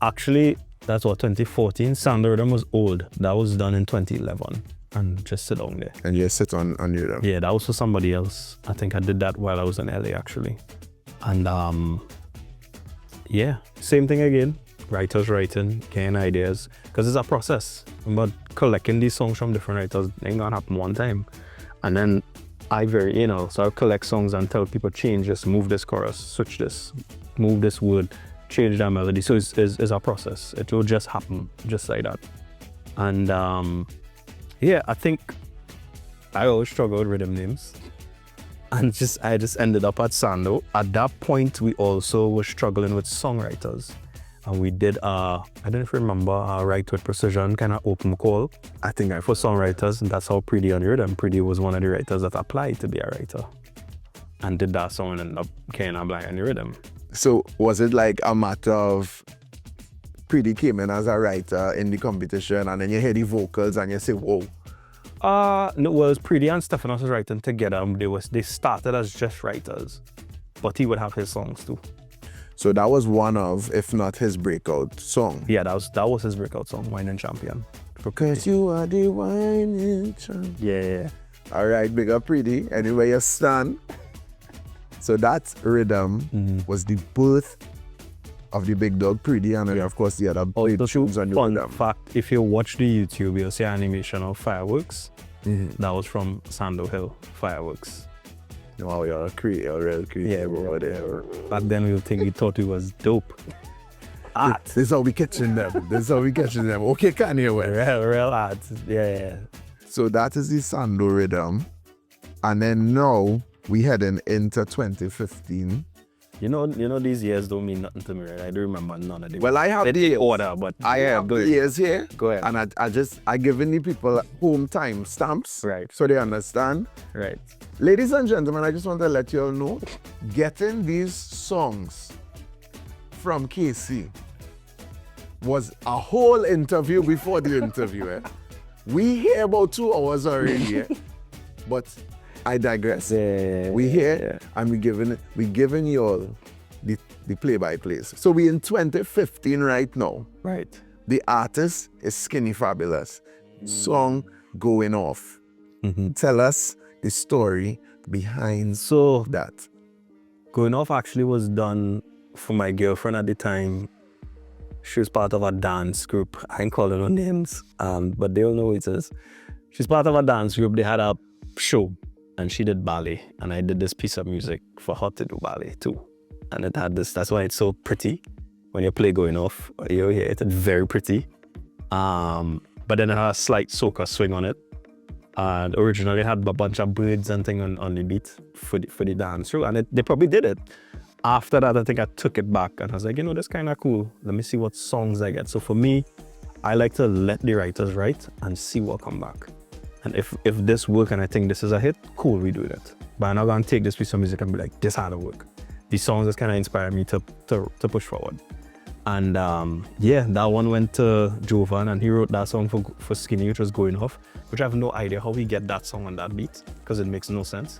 Actually, that's what 2014. Sando Riddim was old. That was done in 2011, and just sit down there. And you sit on your Yeah, that was for somebody else. I think I did that while I was in LA actually, and yeah, same thing again. Writers writing, getting ideas, because it's a process. But collecting these songs from different writers ain't gonna happen one time, and then so I collect songs and tell people change this, move this chorus, switch this, move this word, change that melody. So it's a process. It will just happen just like that. And yeah, I think I always struggled with rhythm names. And I just ended up at Sando. At that point, we also were struggling with songwriters. And we did, I don't know if you remember, a Write With Precision kind of open call. I think for songwriters, and that's how Preedy on Riddim. Preedy was one of the writers that applied to be a writer. And did that song and ended up getting a blind on the rhythm. So was it like a matter of Preedy came in as a writer in the competition and then you hear the vocals and you say, whoa. No, well, it was Preedy and Stephanos was writing together. They started as just writers, but he would have his songs too. So that was one of, if not his breakout song. Yeah, that was his breakout song, Wine and Champion. Because you are the wine and champion. Yeah. All right, big up Preedy, anywhere you stand. So that rhythm was the birth of the big dog Preedy, and of course the other big tunes on your rhythm. Fun fact, if you watch the YouTube, you'll see animation of Fireworks. That was from Sando Hill, Fireworks. Wow, you're a real creator. Yeah, bro. Back then we thought it was dope. Art. This is how we catching them. Okay, Kanye West. Real art. Yeah. So that is the Sando Riddim. And then now we heading into 2015. You know these years don't mean nothing to me, right? I don't remember none of them. Well, I have the order, but I have the years here. Go ahead. And I giving the people home time stamps. Right. So they understand. Right. Ladies and gentlemen, I just want to let you all know, getting these songs from Kasey was a whole interview before the interview. We hear about 2 hours already, but I digress. Yeah, we here and we giving you all the play-by-plays. So we in 2015 right now. Right. The artist is Skinny Fabulous. Song Going Off. Tell us the story behind that. Going Off actually was done for my girlfriend at the time. She was part of a dance group. I ain't calling her names, but they all know who it is. She's part of a dance group. They had a show and she did ballet, and I did this piece of music for her to do ballet too. And it had this, that's why it's so pretty. When you play Going Off, you hear it, it's very pretty. But then it had a slight soca swing on it. And originally it had a bunch of birds and things on the beat for the dance through, and they probably did it. After that, I think I took it back and I was like, that's kind of cool. Let me see what songs I get. So for me, I like to let the writers write and see what come back. And if this work and I think this is a hit, cool, we do that. But I'm not gonna take this piece of music and be like, this had to work. These songs just kind of inspire me to push forward. And yeah, that one went to Jovan, and he wrote that song for Skinny, which was Going Off, which I have no idea how we get that song on that beat, because it makes no sense.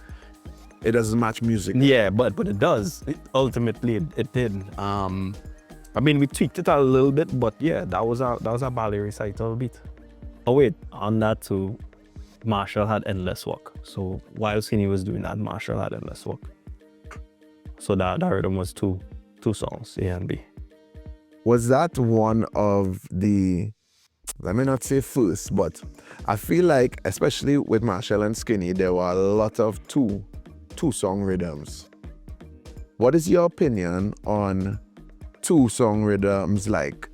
It doesn't match music. Yeah, but it does. Ultimately, it did. I mean, we tweaked it a little bit, but yeah, that was a ballet recital beat. Oh wait, on that too, Machel had Endless Walk. So while Skinny was doing that, Machel had Endless Walk. So that rhythm was two songs, A and B. Was that one of the, let me not say first, but I feel like, especially with Machel and Skinny, there were a lot of two-song rhythms. What is your opinion on two-song rhythms, like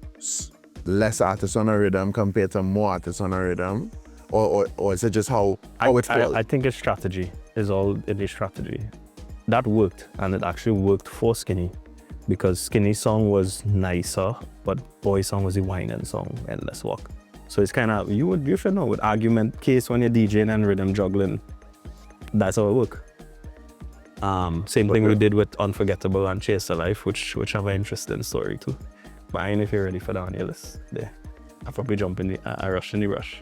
less artists on a rhythm compared to more artists on a rhythm? Or is it just how it falls? I think it's strategy. It's all in the strategy. That worked, and it actually worked for Skinny, because Skinny's song was nicer, but Boy's song was the whining song, Endless Walk. So it's kind of, you should know, with argument case when you're DJing and rhythm juggling, that's how it works. Same thing we did with Unforgettable and Chase the Life, which have an interesting story too. But I ain't if you're ready for that on your list there. I'll probably jump in I rush in the rush.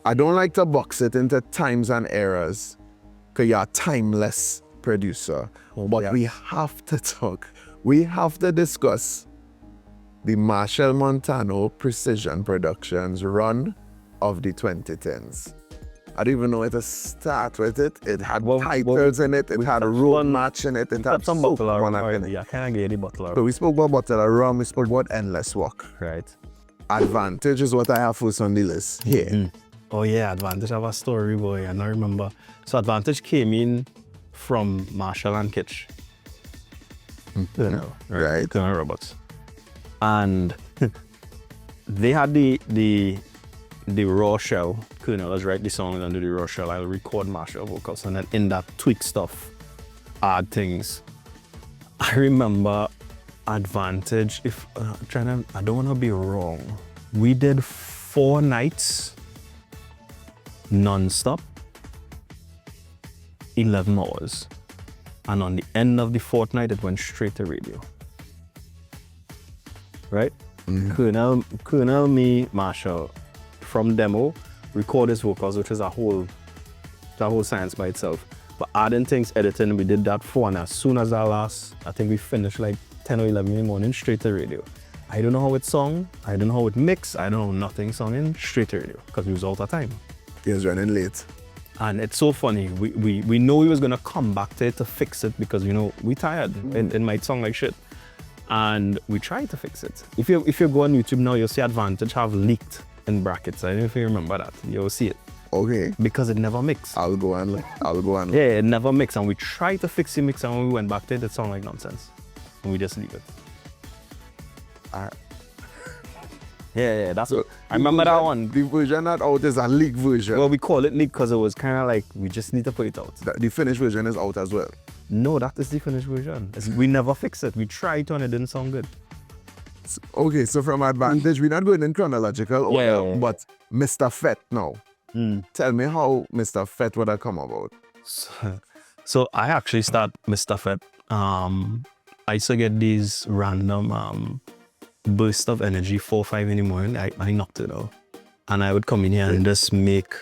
I don't like to box it into times and eras, because you're a timeless producer. But we have to talk, we have to discuss the Machel Montano Precision Productions run of the 2010s. I don't even know where to start with it. It had titles in it. It had a road match in it. It had some so bottle much in it. Yeah, can I get the bottle? So we spoke about bottle of rum. We spoke about endless walk. Right. Advantage is what I have first on the list here. Mm-hmm. Oh yeah, Advantage have a story, boy. I don't remember. So Advantage came in from Machel and Kitch. Right. Colonel Roberts. And they had the raw shell. Colonel was write the song and do the raw shell. I'll record Machel vocals and then in that tweak stuff, add things. I remember Advantage, if I don't want to be wrong. We did 4 nights non-stop, 11 hours. And on the end of the 4th night, it went straight to radio. Right? Colonel, me, Machel, from demo, record his vocals, which is a whole science by itself. But adding things, editing, we did that 4, and as soon as our last, I think we finished like 10 or 11 in the morning, straight to radio. I don't know how it sung, I don't know how it mixed, I don't know nothing sung straight to radio, because we was out of time. He was running late. And it's so funny, we know he was gonna come back to it to fix it because we tired, it might sound like shit. And we tried to fix it. If you go on YouTube now, you'll see Advantage have leaked in brackets. I don't know if you remember that. You'll see it. Okay. Because it never mixed. I'll go on. Yeah, it never mixed. And we tried to fix the mix, and when we went back to it, it sounded like nonsense. And we just leave it. Yeah, that's so, I remember that one. The version that out is a leak version. Well, we call it leak because it was kind of like, we just need to put it out. The finished version is out as well. No, that is the finished version. We never fixed it. We tried to and it didn't sound good. Okay, so from Advantage, we're not going in chronological order, but Mr. Fete now. Tell me how Mr. Fete would have come about. So I actually start Mr. Fete. I used to get these random bursts of energy, 4 or 5 in the morning. I knocked it out. And I would come in here and just make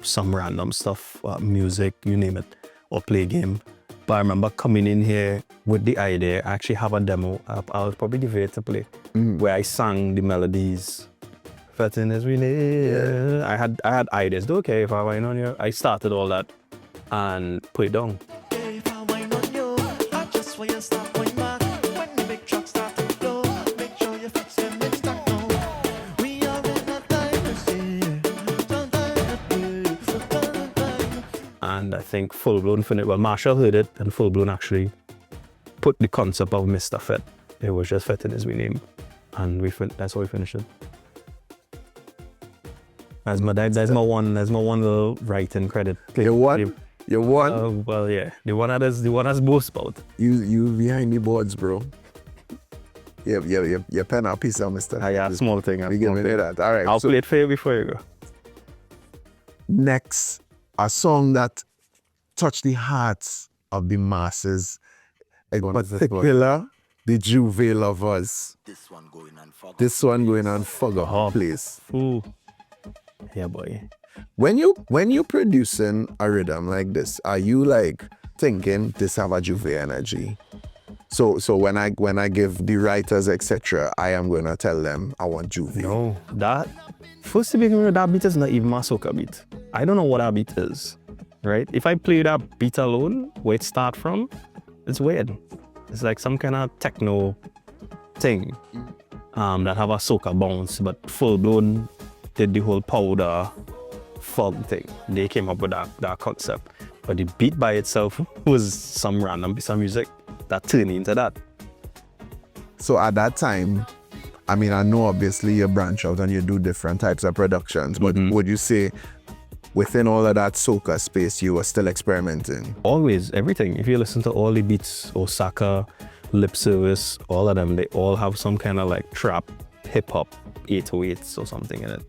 some random stuff, music, you name it, or play a game. But I remember coming in here with the idea. I actually have a demo. I'll probably give it to play, where I sang the melodies. Fetting is really. Yeah. I had ideas. Okay, if I wine on you, I started all that and put it down. If I wine on you, I just want you to stop going back. When the big trucks start to blow, make sure you fix them in stock now. We are in a time to see. And I think Full Blown finished. Well, Machel heard it, and Full Blown actually put the concept of Mr. Fete. It was just Fete is we name, and that's how we finished it. That's my one little writing credit. You won? Well, yeah, the one that's boast about. You behind the boards, bro. Yeah, pen a piece of Mr. Yeah, small thing. We give me that. All right. I'll play it for you before you go. Next, a song that touched the hearts of the masses, in particular the Juve lovers. This one going on Fugger, please. Ooh. Yeah, boy. When you producing a rhythm like this, are you like thinking this have a Juve energy? So when I give the writers etc., I am gonna tell them I want Juve. No, that first to begin with, that beat is not even my soca beat. I don't know what that beat is, right? If I play that beat alone, where it start from, it's weird. It's like some kind of techno thing that have a soca bounce, but Full Blown did the whole powder fog thing. They came up with that concept. But the beat by itself was some random piece of music that turned into that. So at that time, I mean, I know obviously you branch out and you do different types of productions, but would you say within all of that soca space, you were still experimenting? Always, everything. If you listen to all the beats, Osaka, Lip Service, all of them, they all have some kind of like trap, hip hop, 808s or something in it.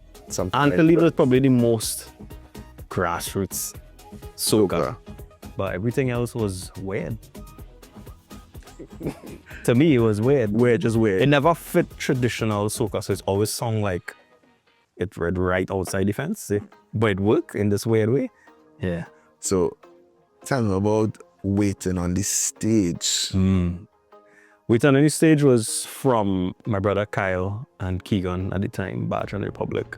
Antilles is probably the most grassroots soca, but everything else was weird. To me, it was weird. Just weird. It never fit traditional soca, so it's always sung like it read right outside the fence, but it worked in this weird way. Yeah. So, tell me about waiting on the stage. We Turn Any Stage was from my brother Kyle and Keegan at the time, Badge and Republic.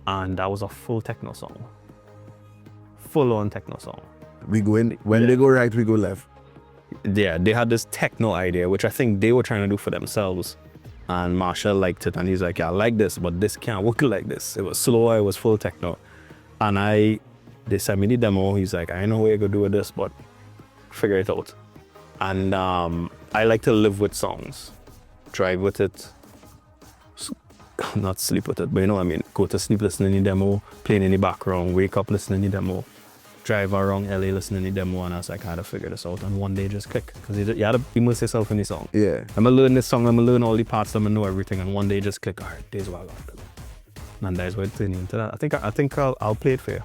And that was a full techno song. Full on techno song. We go in, when they go right, we go left. Yeah, they had this techno idea, which I think they were trying to do for themselves. And Machel liked it, and he's like, yeah, I like this, but this can't work like this. It was slower, it was full techno. And they sent me the demo. He's like, I know what you're gonna do with this, but figure it out. And I like to live with songs, drive with it, not sleep with it, but you know what I mean? Go to sleep listening to the demo, playing in the background, wake up listening to the demo, drive around LA listening to the demo, and I was like, I had to figure this out, and one day just click, because you had to immerse yourself in the song. Yeah. I'm gonna learn this song, I'm gonna learn all the parts, I'm gonna know everything, and one day just click, all right, this is what I got to do. And that's what it turned into that. I think I'll play it for you,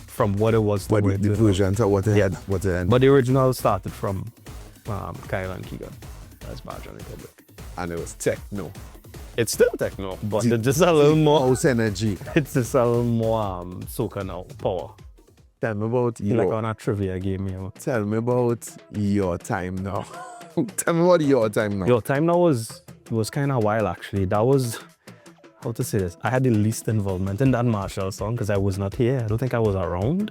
from what it was to What where it the turned version to what it Yeah. had, what it ended. But the original started from Kyle and Keegan. That's Badge and Republic. And it was techno. It's still techno, but it's just a little more. House energy. It's just a little more soca now, power. Tell me about Like on a trivia game, you know. Tell me about your time now. Tell me about your time now. Your time now was kind of wild actually. That was, how to say this? I had the least involvement in that Machel song because I was not here. I don't think I was around.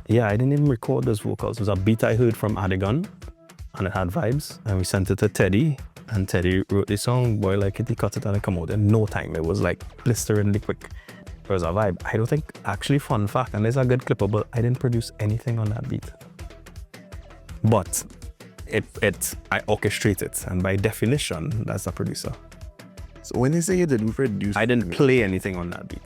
Yeah, I didn't even record those vocals. It was a beat I heard from Adigan, and it had vibes. And we sent it to Teddy, and Teddy wrote the song. Boy, like it, he cut it and it come out in no time. It was like blisteringly quick. It was a vibe. I don't think, actually, fun fact, and there's a good clip, but I didn't produce anything on that beat. But I orchestrate it, and by definition, that's a producer. So when you say you didn't produce, I didn't play anything on that beat.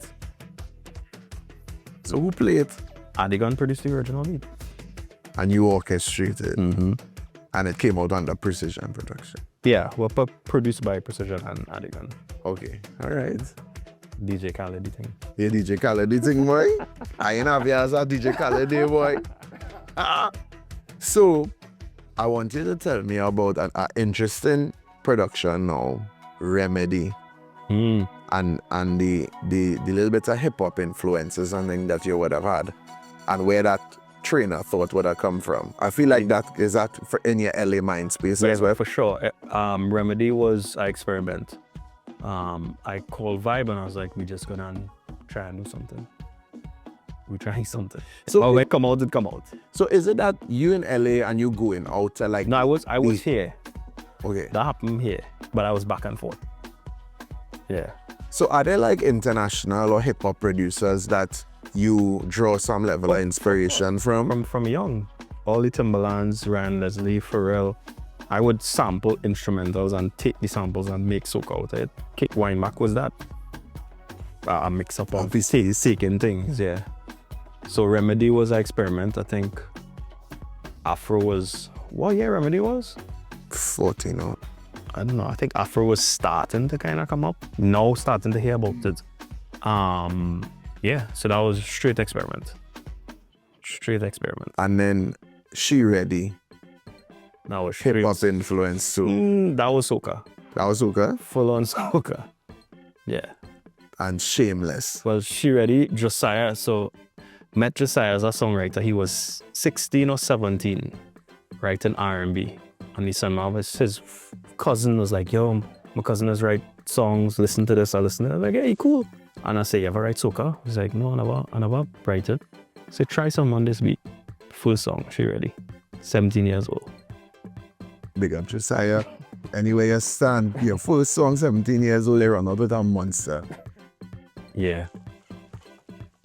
So who played? Adigan produced the original beat. And you orchestrated. Mm-hmm. And it came out under Precision Production. Yeah, well, produced by Precision and Adigan. Okay, all right. DJ Khaled thing. Yeah, DJ Khaled thing, boy. I ain't have you as a DJ Khaled day, boy. So, I want you to tell me about an interesting production now, Remedy, Mm. and the little bit of hip hop influences and things that you would have had, and where that trainer thought would have come from. I feel like that is that for in your LA mind space as well. For sure. Remedy was an experiment. I called Vibe and I was like, we just gonna try and do something. We're trying something. So when it come out, it come out. So is it that you in LA and you going out to like? No, I was here. Okay. That happened here, but I was back and forth. Yeah. So are there like international or hip hop producers that you draw some level of inspiration from? From young, all the Timberlands, Ryan Leslie, Pharrell, I would sample instrumentals and take the samples and make soca out of it. Kick Weinbach was that. A mix up of seeking things, yeah. So Remedy was an experiment, I think. Afro was, what year Remedy was? 14 or I don't know, I think Afro was starting to kind of come up. Now starting to hear about it. Yeah, so that was straight experiment. Straight experiment. and then She Ready, That was hip straight. hop influence too. That was soca. That was okay. Full on soca. Yeah. And Shameless. Well, She Ready, Josiah. So met Josiah as a songwriter. He was 16 or 17, writing R&B. And his cousin was like, yo, my cousin is write songs, listen to this, I listen to it. I'm like, hey, cool. And I say, you ever write soca? He's like, no, I never write it. So try some on this beat. Full song, She Ready. 17 years old. Big up Josiah. Anyway, you stand, your first song, 17 years old, you run out with a monster. Yeah.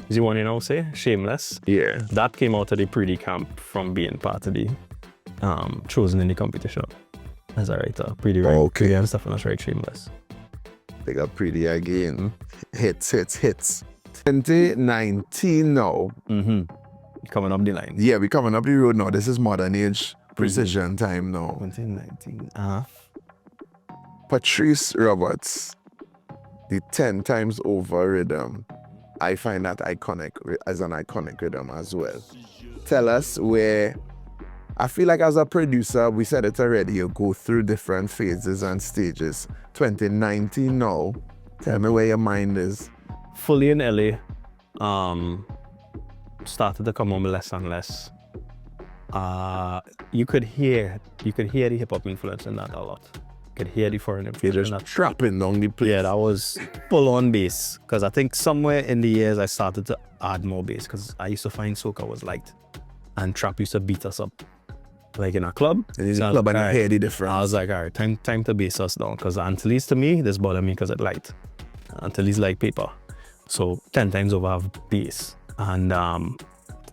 Is the one you know say? Shameless. Yeah. That came out of the Preedy camp from being part of the chosen in the competition as a writer. Preedy write Okay. and stuff and that's right, Shameless. Big up Preedy again. Hits. 2019 now. Mm-hmm. Coming up the line. Yeah, we coming up the road now. This is modern age precision time now. 2019. Patrice Roberts, the 10 times over rhythm. I find that iconic as an iconic rhythm as well. Tell us where, I feel like as a producer, we said it already, you go through different phases and stages. 2019 now, tell me where your mind is. Fully in LA. Started to come on less and less. You could hear the hip hop influence in that a lot. You could hear the foreign You're influence in just that. trapping on the place. Yeah, that was full on bass. Because I think somewhere in the years I started to add more bass because I used to find soca was light and trap used to beat us up. Like in a club. And it's So I a was club like, and you alright. hear the difference. I was like, all right, time to bass us down. Because Antilles to me, this bother me because it's light. Antilles like paper. So 10 times over I have bass. And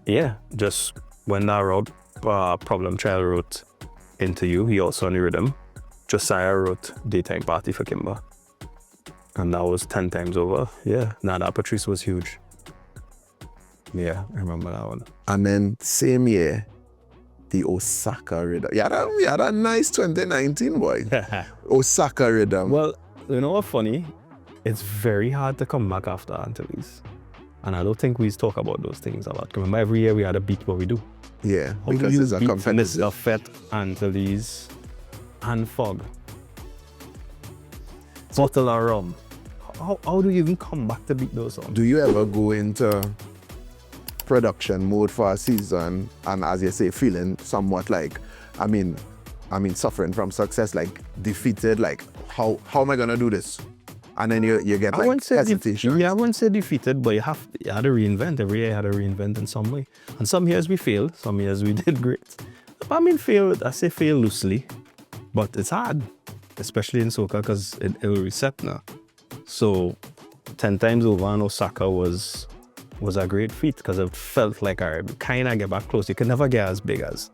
yeah, just went that route. Problem Child wrote Into You. He also on the rhythm. Josiah wrote Daytime Party for Kimber. And that was 10 times over. Yeah. Nah, that Patrice was huge. Yeah, I remember that one. And then same year, the Osaka Riddim. You had a nice 2019, boy. Osaka Riddim. Well, you know what's funny? It's very hard to come back after Antilles. And I don't think we talk about those things a lot. Remember, every year we had a beat what we do. Yeah, How do because you it's a beat competitive. Mr. Fete, Antilles, and Fog? Bottle of rum. How do you even come back to beat those songs? Do you ever go into production mode for a season and, as you say, feeling somewhat like, I mean, suffering from success, like defeated, like how am I gonna do this? And then you get I like wouldn't say hesitation. I wouldn't say defeated, but you had to reinvent. Every year you had to reinvent in some way. And some years we failed, some years we did great. I mean, I say fail loosely, but it's hard, especially in soca because it will reset now. So 10 times over in Osaka was a great feat because it felt like, all right, we kind of get back close. You can never get as big as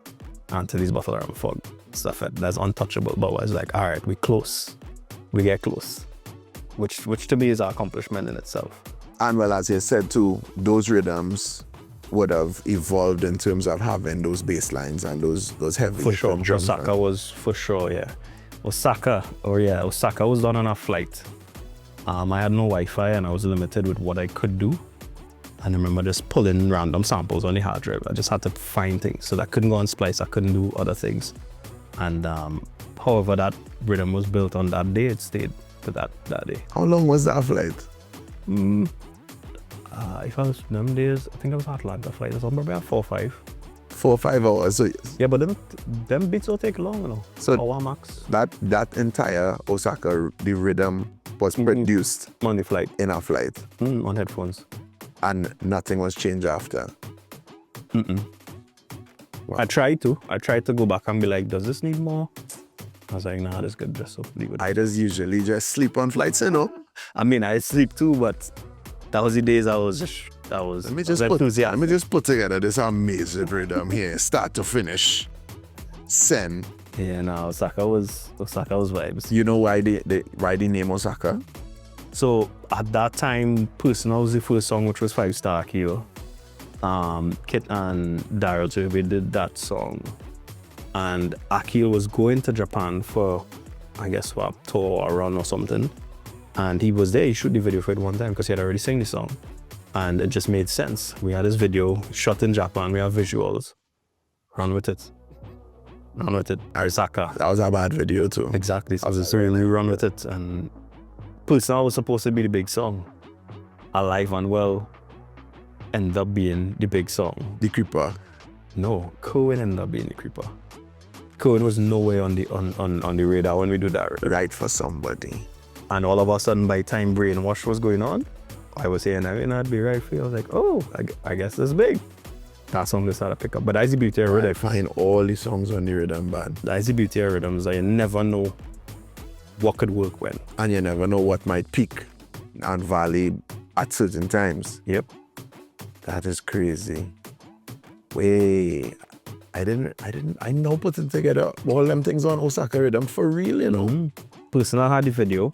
Antilles, Bottle and Fog stuff. That's untouchable, but it's like, all right, we close. We get close. Which to me is an accomplishment in itself. And well, as you said too, those rhythms would have evolved in terms of having those bass lines and those heavy For sure. drums. Osaka was for sure, yeah. Osaka was done on a flight. I had no Wi-Fi and I was limited with what I could do. And I remember just pulling random samples on the hard drive. I just had to find things. So I couldn't go on Splice, I couldn't do other things. And however that rhythm was built on that day, it stayed to that day. How long was that flight? If I was them days, I think it was Atlanta flight. It was probably about 4 or 5. 4 or 5 hours. So Yeah, but them beats will take long, you know. So- hour max. that entire Osaka, the rhythm was produced On the flight. in a flight, On headphones. and nothing was changed after. Wow. I tried to go back and be like, does this need more? I was like, nah, this good, just so leave it. I just usually just sleep on flights, you know. I mean, I sleep too, but that was the days I was Let me just put together this amazing rhythm here, start to finish. Send. Yeah, no, Osaka was vibes. You know why the name Osaka? So at that time, Personal was the first song, which was 5-star Akio. Kit and Daryl Jervey did that song. And Akil was going to Japan for, I guess, a tour or run or something. And he was there, he shot the video for it one time because he had already sang the song. And it just made sense. We had this video shot in Japan, we have visuals. Run with it. Osaka. That was a bad video too. Exactly. So just really run with it. And Personal was supposed to be the big song. Alive and Well ended up being the big song. The Creeper. No, Cohen ended up being the creeper. Cohen was nowhere on the radar when we do that. Right for somebody. And all of a sudden, by time Brainwash was going on, I was saying, I'd be right for you. I was like, oh, I guess it's big. That song just started to pick up. But that's the beauty of I rhythm. find all the songs on the rhythm band. That's the beauty of rhythms. That you never know what could work when. And you never know what might peak and valley at certain times. Yep. That is crazy. Wait, I now putting together all them things on Osaka Riddim for real, you know. Personal had the video.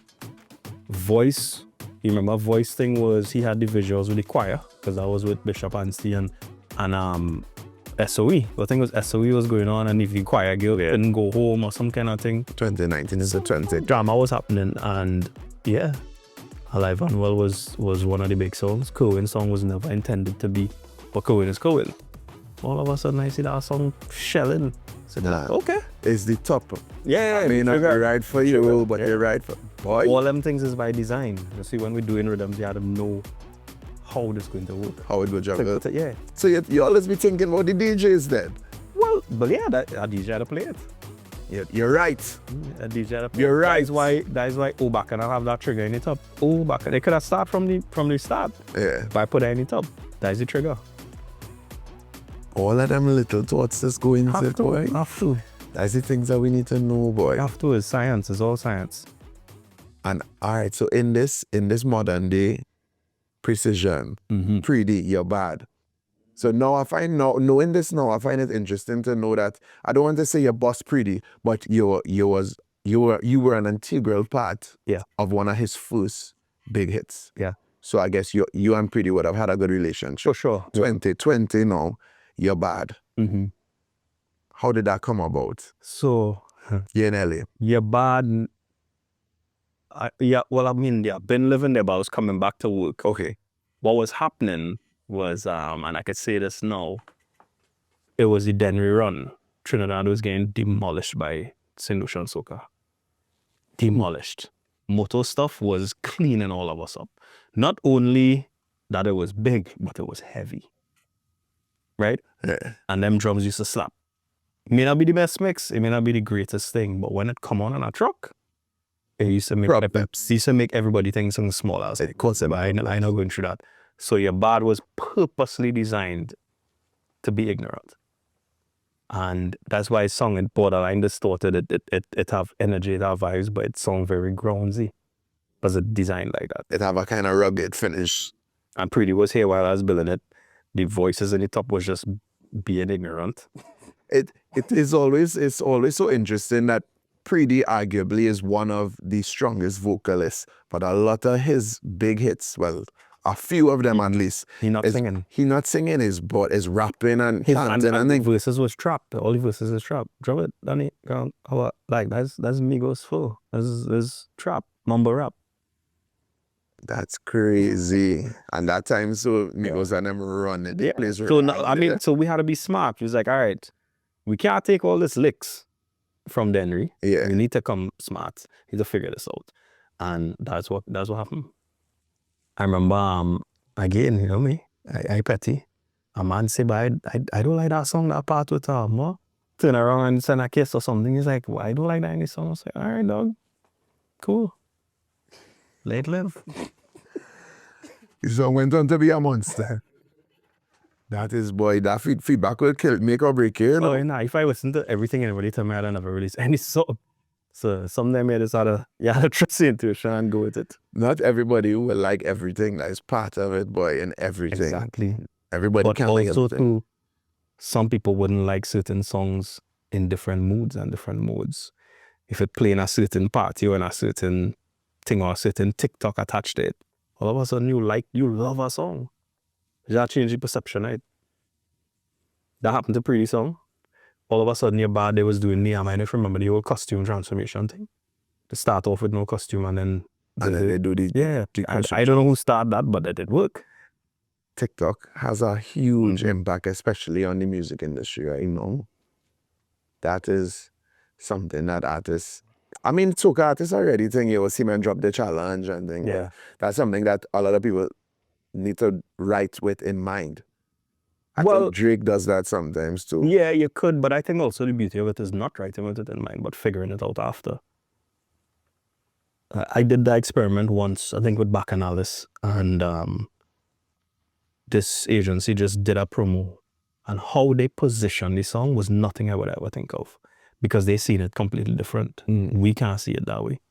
Voice, you remember Voice thing was he had the visuals with the choir, because that was with Bishop Anstey and SOE. The thing was SOE was going on, and if the choir girl didn't go home or some kind of thing, 2019 is the 20. drama was happening. And yeah, Alive and Well was one of the big songs. Cohen's song was never intended to be, but Cohen is Cohen. All of a sudden I see that song shelling. So Nah. okay. It's the top. Yeah, I may not be sugar. right for you, Sugar. but Yeah. you're right for boy. All them things is by design. You see, when we're doing rhythms, you have to know how this going to work. How it go juggle. Yeah. So you always be thinking about the DJs then. Well, But yeah, a DJ had to play it. You're right. A DJ had to play You're it. right. That is why Bacchanal have that trigger in the top. Bacchanal. They could have started from the start. Yeah. By putting it in the top. That is the trigger. All of them little thoughts just go into it, boy. Have to. That's the things that we need to know, boy. Have to. It's science. It's all science. And all right, so in this modern day precision, Preedy, Yuh Bad. So now I find knowing this now, I find it interesting to know that I don't want to say your boss Preedy, but you were an integral part of one of his first big hits. Yeah. So I guess you and Preedy would have had a good relationship. For sure. 2020 now, Yuh Bad. How did that come about? So You in LA? Yuh Bad. Been living there, but I was coming back to work. Okay. What was happening was, and I could say this now, it was the Denry run. Trinidad was getting demolished by St. Lucia and Soca. Demolished. Moto stuff was cleaning all of us up. Not only that it was big, but it was heavy. Right? Yeah. And them drums used to slap. It may not be the best mix, it may not be the greatest thing, but when it come on a truck, it used to make everybody think something small. I was like, I'm not going through that. So Yuh Bad was purposely designed to be ignorant. And that's why it's sung in borderline distorted. It have energy, it have vibes, but it sounds very groundsy. Because it's designed like that. It have a kind of rugged finish. And Preedy was here while I was building it. The voices in the top was just being ignorant. It's always so interesting that Preedy arguably is one of the strongest vocalists, but a lot of his big hits, well, a few of them at least. He's not singing. He's not singing, but is rapping and chanting and the verses was trapped. All the verses is trapped. Drop it, Danny. Like that's Migos full. That's trap, mumble rap. That's crazy. And that time, so Migos and them running the place. So we had to be smart. He was like, all right, we can't take all these licks from Denry. Yeah. We need to come smart. We need to figure this out. And that's what happened. I remember, again, you know me, I petty. A man say, but I don't like that song, that part with more. Turn around and send a kiss or something. He's like, well, I don't like that in this song. I was like, all right, dog. Cool. Let live. His song went on to be a monster. That is, boy, that feedback will make or break you. Oh, nah, if I listen to everything anybody tell me, I'd never release any song. So sometimes you just had to trust the intuition and go with it. Not everybody will like everything. That is part of it, boy, and everything. Exactly. Everybody can't like everything. Too, some people wouldn't like certain songs in different moods and different modes. If it play in a certain party or in a certain thing or a certain TikTok attached to it, all of a sudden you love a song. That changed the perception, right? That happened to Preedy song. All of a sudden, Yuh Bad, they was doing I might not remember the whole costume transformation thing. They start off with no costume and then they do the... Yeah, I don't know who started that, but it did work. TikTok has a huge impact, especially on the music industry right now. That is something that artists... I mean, Soca artists already think you will see men drop the challenge and things. Yeah. That's something that a lot of people need to write with in mind. I think Drake does that sometimes too. Yeah, you could, but I think also the beauty of it is not writing with it in mind, but figuring it out after. I did that experiment once, I think with Bacchanal's, and this agency just did a promo, and how they positioned the song was nothing I would ever think of, because they seen it completely different. We can't see it that way,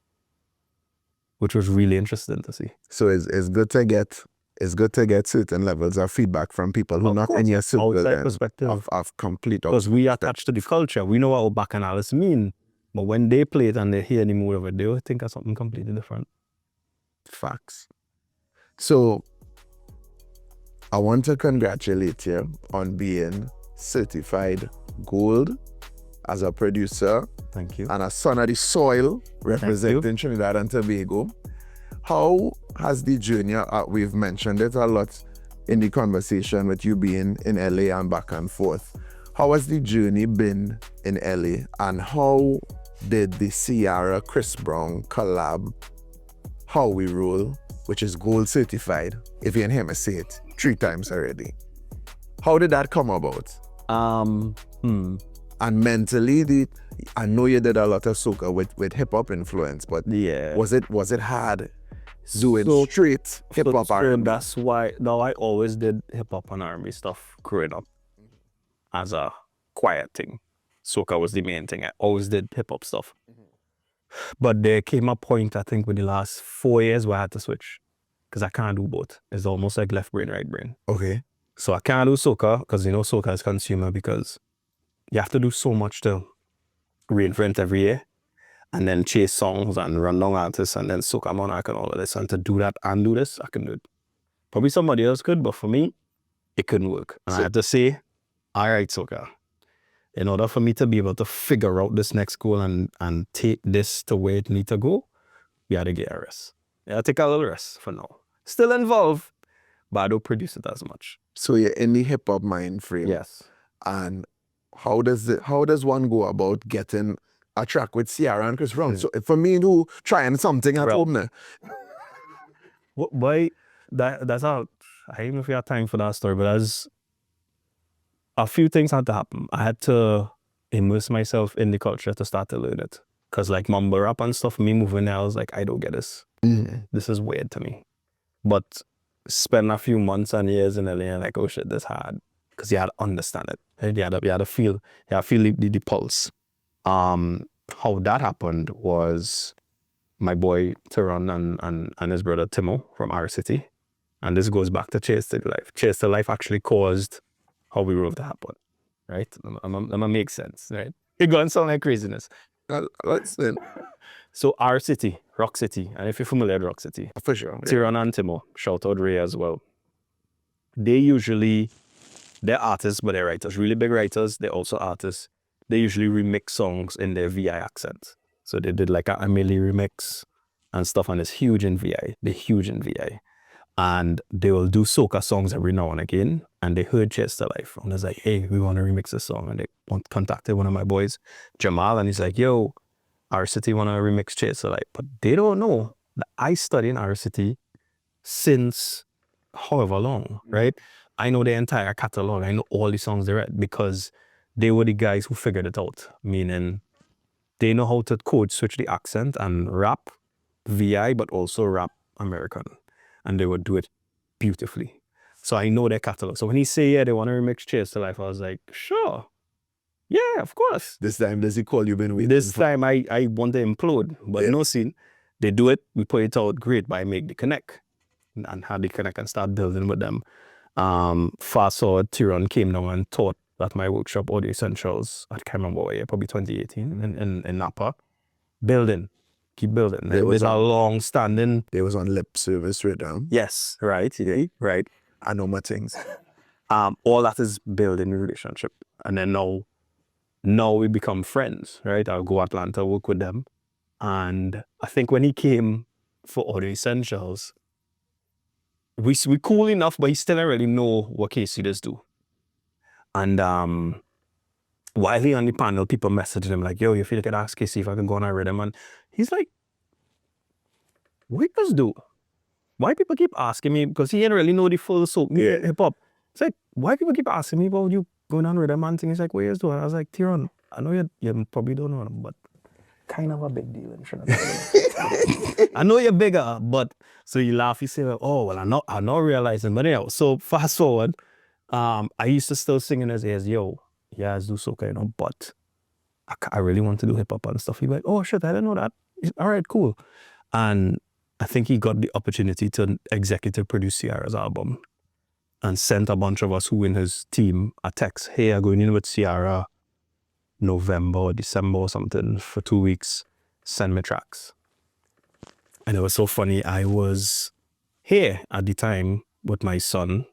which was really interesting to see. So it's good to get certain levels of feedback from people who are not in your circle perspective of complete. Because we are attached to the culture. We know what Bacchanal's mean. But when they play it and they hear any more of it, they will think of something completely different. Facts. So I want to congratulate you on being certified gold as a producer. Thank you. And a son of the soil representing Trinidad and Tobago. How has the journey, we've mentioned it a lot in the conversation with you being in LA and back and forth. How has the journey been in LA, and how did the Ciara Chris Brown collab, How We Roll, which is gold certified, if you didn't hear me say it 3 times already, how did that come about? And mentally, I know you did a lot of soca with hip hop influence, but Yeah. was it hard doing straight hip hop So R&B? that's why now I always did hip hop and R&B stuff growing up as a quiet thing. Soca was the main thing. I always did hip hop stuff. But there came a point, I think, with the last 4 years where I had to switch because I can't do both. It's almost like left brain, right brain. Okay. So I can't do soca because soca is consumer because you have to do so much to reinvent every year and then chase songs and run down artists and then soca monarch and all of this. And to do that and do this, I can do it. Probably somebody else could, but for me, it couldn't work. And I had to say, all right, soca, in order for me to be able to figure out this next goal and take this to where it need to go, we had to get a rest. Yeah, take a little rest for now. Still involved, but I don't produce it as much. So you're in the hip hop mind frame. Yes. And how does one go about getting a track with Ciara and Chris Brown? So for me who trying something at home now. Why that's how I don't even know if you have time for that story, but there's a few things had to happen. I had to immerse myself in the culture to start to learn it. Cause like mumble rap and stuff, me moving there, I was like, I don't get this. This is weird to me. But spend a few months and years in LA and like, oh shit, this hard. Cause you had to understand it. And you had to feel the pulse. How that happened was my boy Tyron and his brother Timo from our city. And this goes back to Chase to Life. Chase to Life actually caused how we wrote to happen. Right? That might make sense, right? It gonna sound like craziness. Listen. So our city, Rock City, and if you're familiar with Rock City, For sure. Tyron and Timo, shout out Ray as well. They're artists, but they're writers, really big writers. They're also artists. They usually remix songs in their VI accent. So they did like a Amelie remix and stuff, and it's huge in VI. They're huge in VI. And they will do soca songs every now and again. And they heard Chase to Life. And it's like, hey, we want to remix this song. And they contacted one of my boys, Jamal, and he's like, yo, our city want to remix Chase to Life. But they don't know that I studied in our city since however long, right? I know the entire catalog. I know all the songs they read because they were the guys who figured it out. Meaning they know how to code switch the accent and rap VI, but also rap American. And they would do it beautifully. So I know their catalog. So when he say, yeah, they want to remix Chase to Life, I was like, sure. Yeah, of course. This time, does he call you been waiting This for? time I want to implode, but no scene. They do it, we put it out great, but I make the connect and how they connect and start building with them. Fast forward, Tyron came down and taught at my workshop, Audio Essentials, I can't remember what year, probably 2018 in Napa. Keep building. There's a long standing. They was on lip service rhythm. Yes, right, yeah, right. I know my things. All that is building a relationship. And then now we become friends, right? I'll go Atlanta, work with them. And I think when he came for Audio Essentials, we cool enough, but he still didn't really know what Kasey does do. And while he on the panel, people messaged him like, yo, you feel like I could ask Kasey if I can go on a rhythm? And he's like, what does do? Why people keep asking me? Because he didn't really know the full soap hip hop. It's like, why people keep asking me about you going on rhythm and things? He's like, what you doing? I was like, Tyron, I know you probably don't know him, but kind of a big deal in Trinidad. I know you're bigger, but so you laugh, you say, oh, well, I'm not realizing. But anyhow, so fast forward, I used to still sing in his ears, yo, yeah, I do soca, but I really want to do hip hop and stuff. He'd be like, oh shit, I didn't know that. All right, cool. And I think he got the opportunity to executive produce Ciara's album and sent a bunch of us who in his team a text, hey, I'm going in with Ciara November or December or something for 2 weeks, send me tracks. And it was so funny. I was here at the time with my son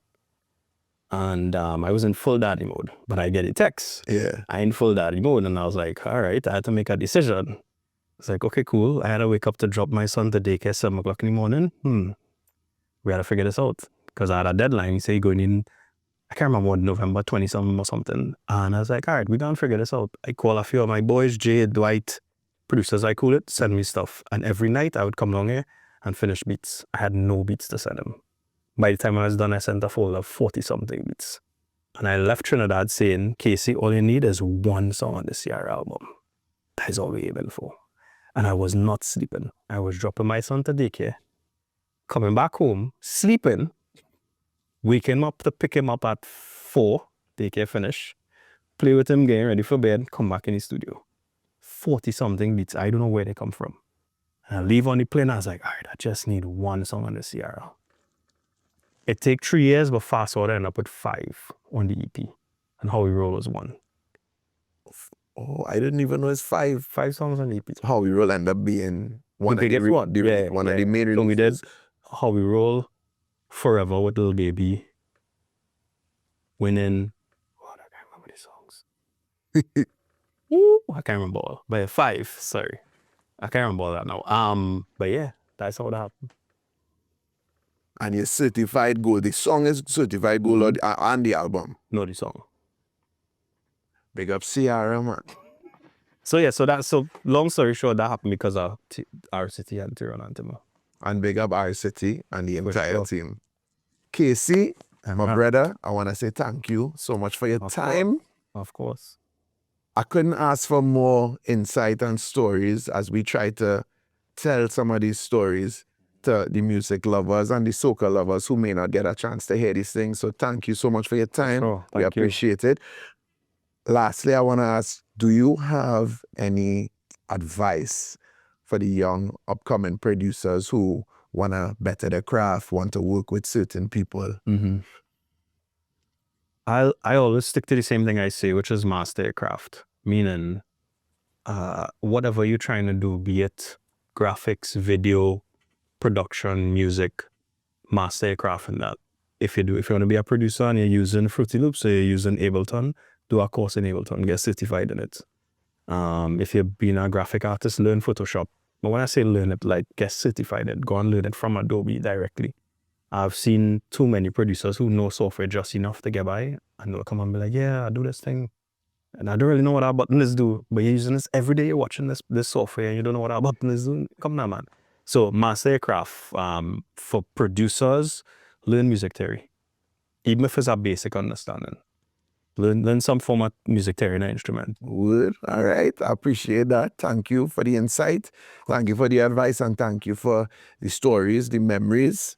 and I was in full daddy mode, but I get a text. Yeah. I in full daddy mode and I was like, all right, I had to make a decision. It's like, okay, cool. I had to wake up to drop my son to daycare 7 o'clock in the morning. We had to figure this out because I had a deadline. He said going in, I can't remember what, November 20-something or something. And I was like, all right, we gonna figure this out. I call a few of my boys, Jay, Dwight, producers, I call it, send me stuff. And every night I would come down here and finish beats. I had no beats to send him. By the time I was done, I sent a folder of 40-something beats. And I left Trinidad saying, Kasey, all you need is one song on the Ciara album. That is all we're aiming for. And I was not sleeping. I was dropping my son to daycare, coming back home, sleeping, waking up to pick him up at 4, daycare finish, play with him, getting ready for bed, come back in the studio. 40-something beats. I don't know where they come from. And I leave on the plane, I was like, all right, I just need one song on the Ciara. It take 3 years, but fast forward, I end up with 5 on the EP. And How We Roll was 1. Oh, I didn't even know it's 5. 5 songs on the EP. How We Roll end up being one The of the, biggest one. one of the main So we did releases. How We Roll, Forever with Lil Baby, Winning. What, I can't remember the songs. Ooh, I can't remember all. But 5, sorry. I can't remember all that now. But yeah, that's how that happened. And you're certified gold. The song is certified gold on the album. No, the song. Big up Ciara, man. So long story short, that happened because of our city and Tyrone and Timor. And big up our city and the entire sure. team. Kasey, my brother, I want to say thank you so much for your time. Of course. I couldn't ask for more insight and stories as we try to tell some of these stories to the music lovers and the soca lovers who may not get a chance to hear these things. So thank you so much for your time. Sure, We thank you. appreciate it. Lastly, I want to ask, do you have any advice for the young upcoming producers who want to better their craft, want to work with certain people? Mm-hmm. I always stick to the same thing I say, which is master your craft. Meaning, whatever you're trying to do, be it graphics, video, production, music, master your craft in that. If you want to be a producer and you're using Fruity Loops or you're using Ableton, do a course in Ableton, get certified in it. If you're being a graphic artist, learn Photoshop. But when I say learn it, like get certified in it, go and learn it from Adobe directly. I've seen too many producers who know software just enough to get by, and they'll come and be like, yeah, I do this thing. And I don't really know what our button is do, but you're using this every day, you're watching this software, and you don't know what our button is doing. Come now, man. So master your craft. For producers, learn music theory. Even if it's a basic understanding. Learn some form of music theory in an instrument. Good. All right. I appreciate that. Thank you for the insight. Thank you for the advice, and thank you for the stories, the memories.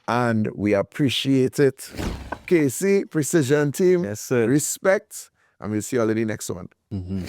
And we appreciate it. Kasey, Precision team. Yes, sir. Respect. And we'll see you all in the next one. Mm-hmm.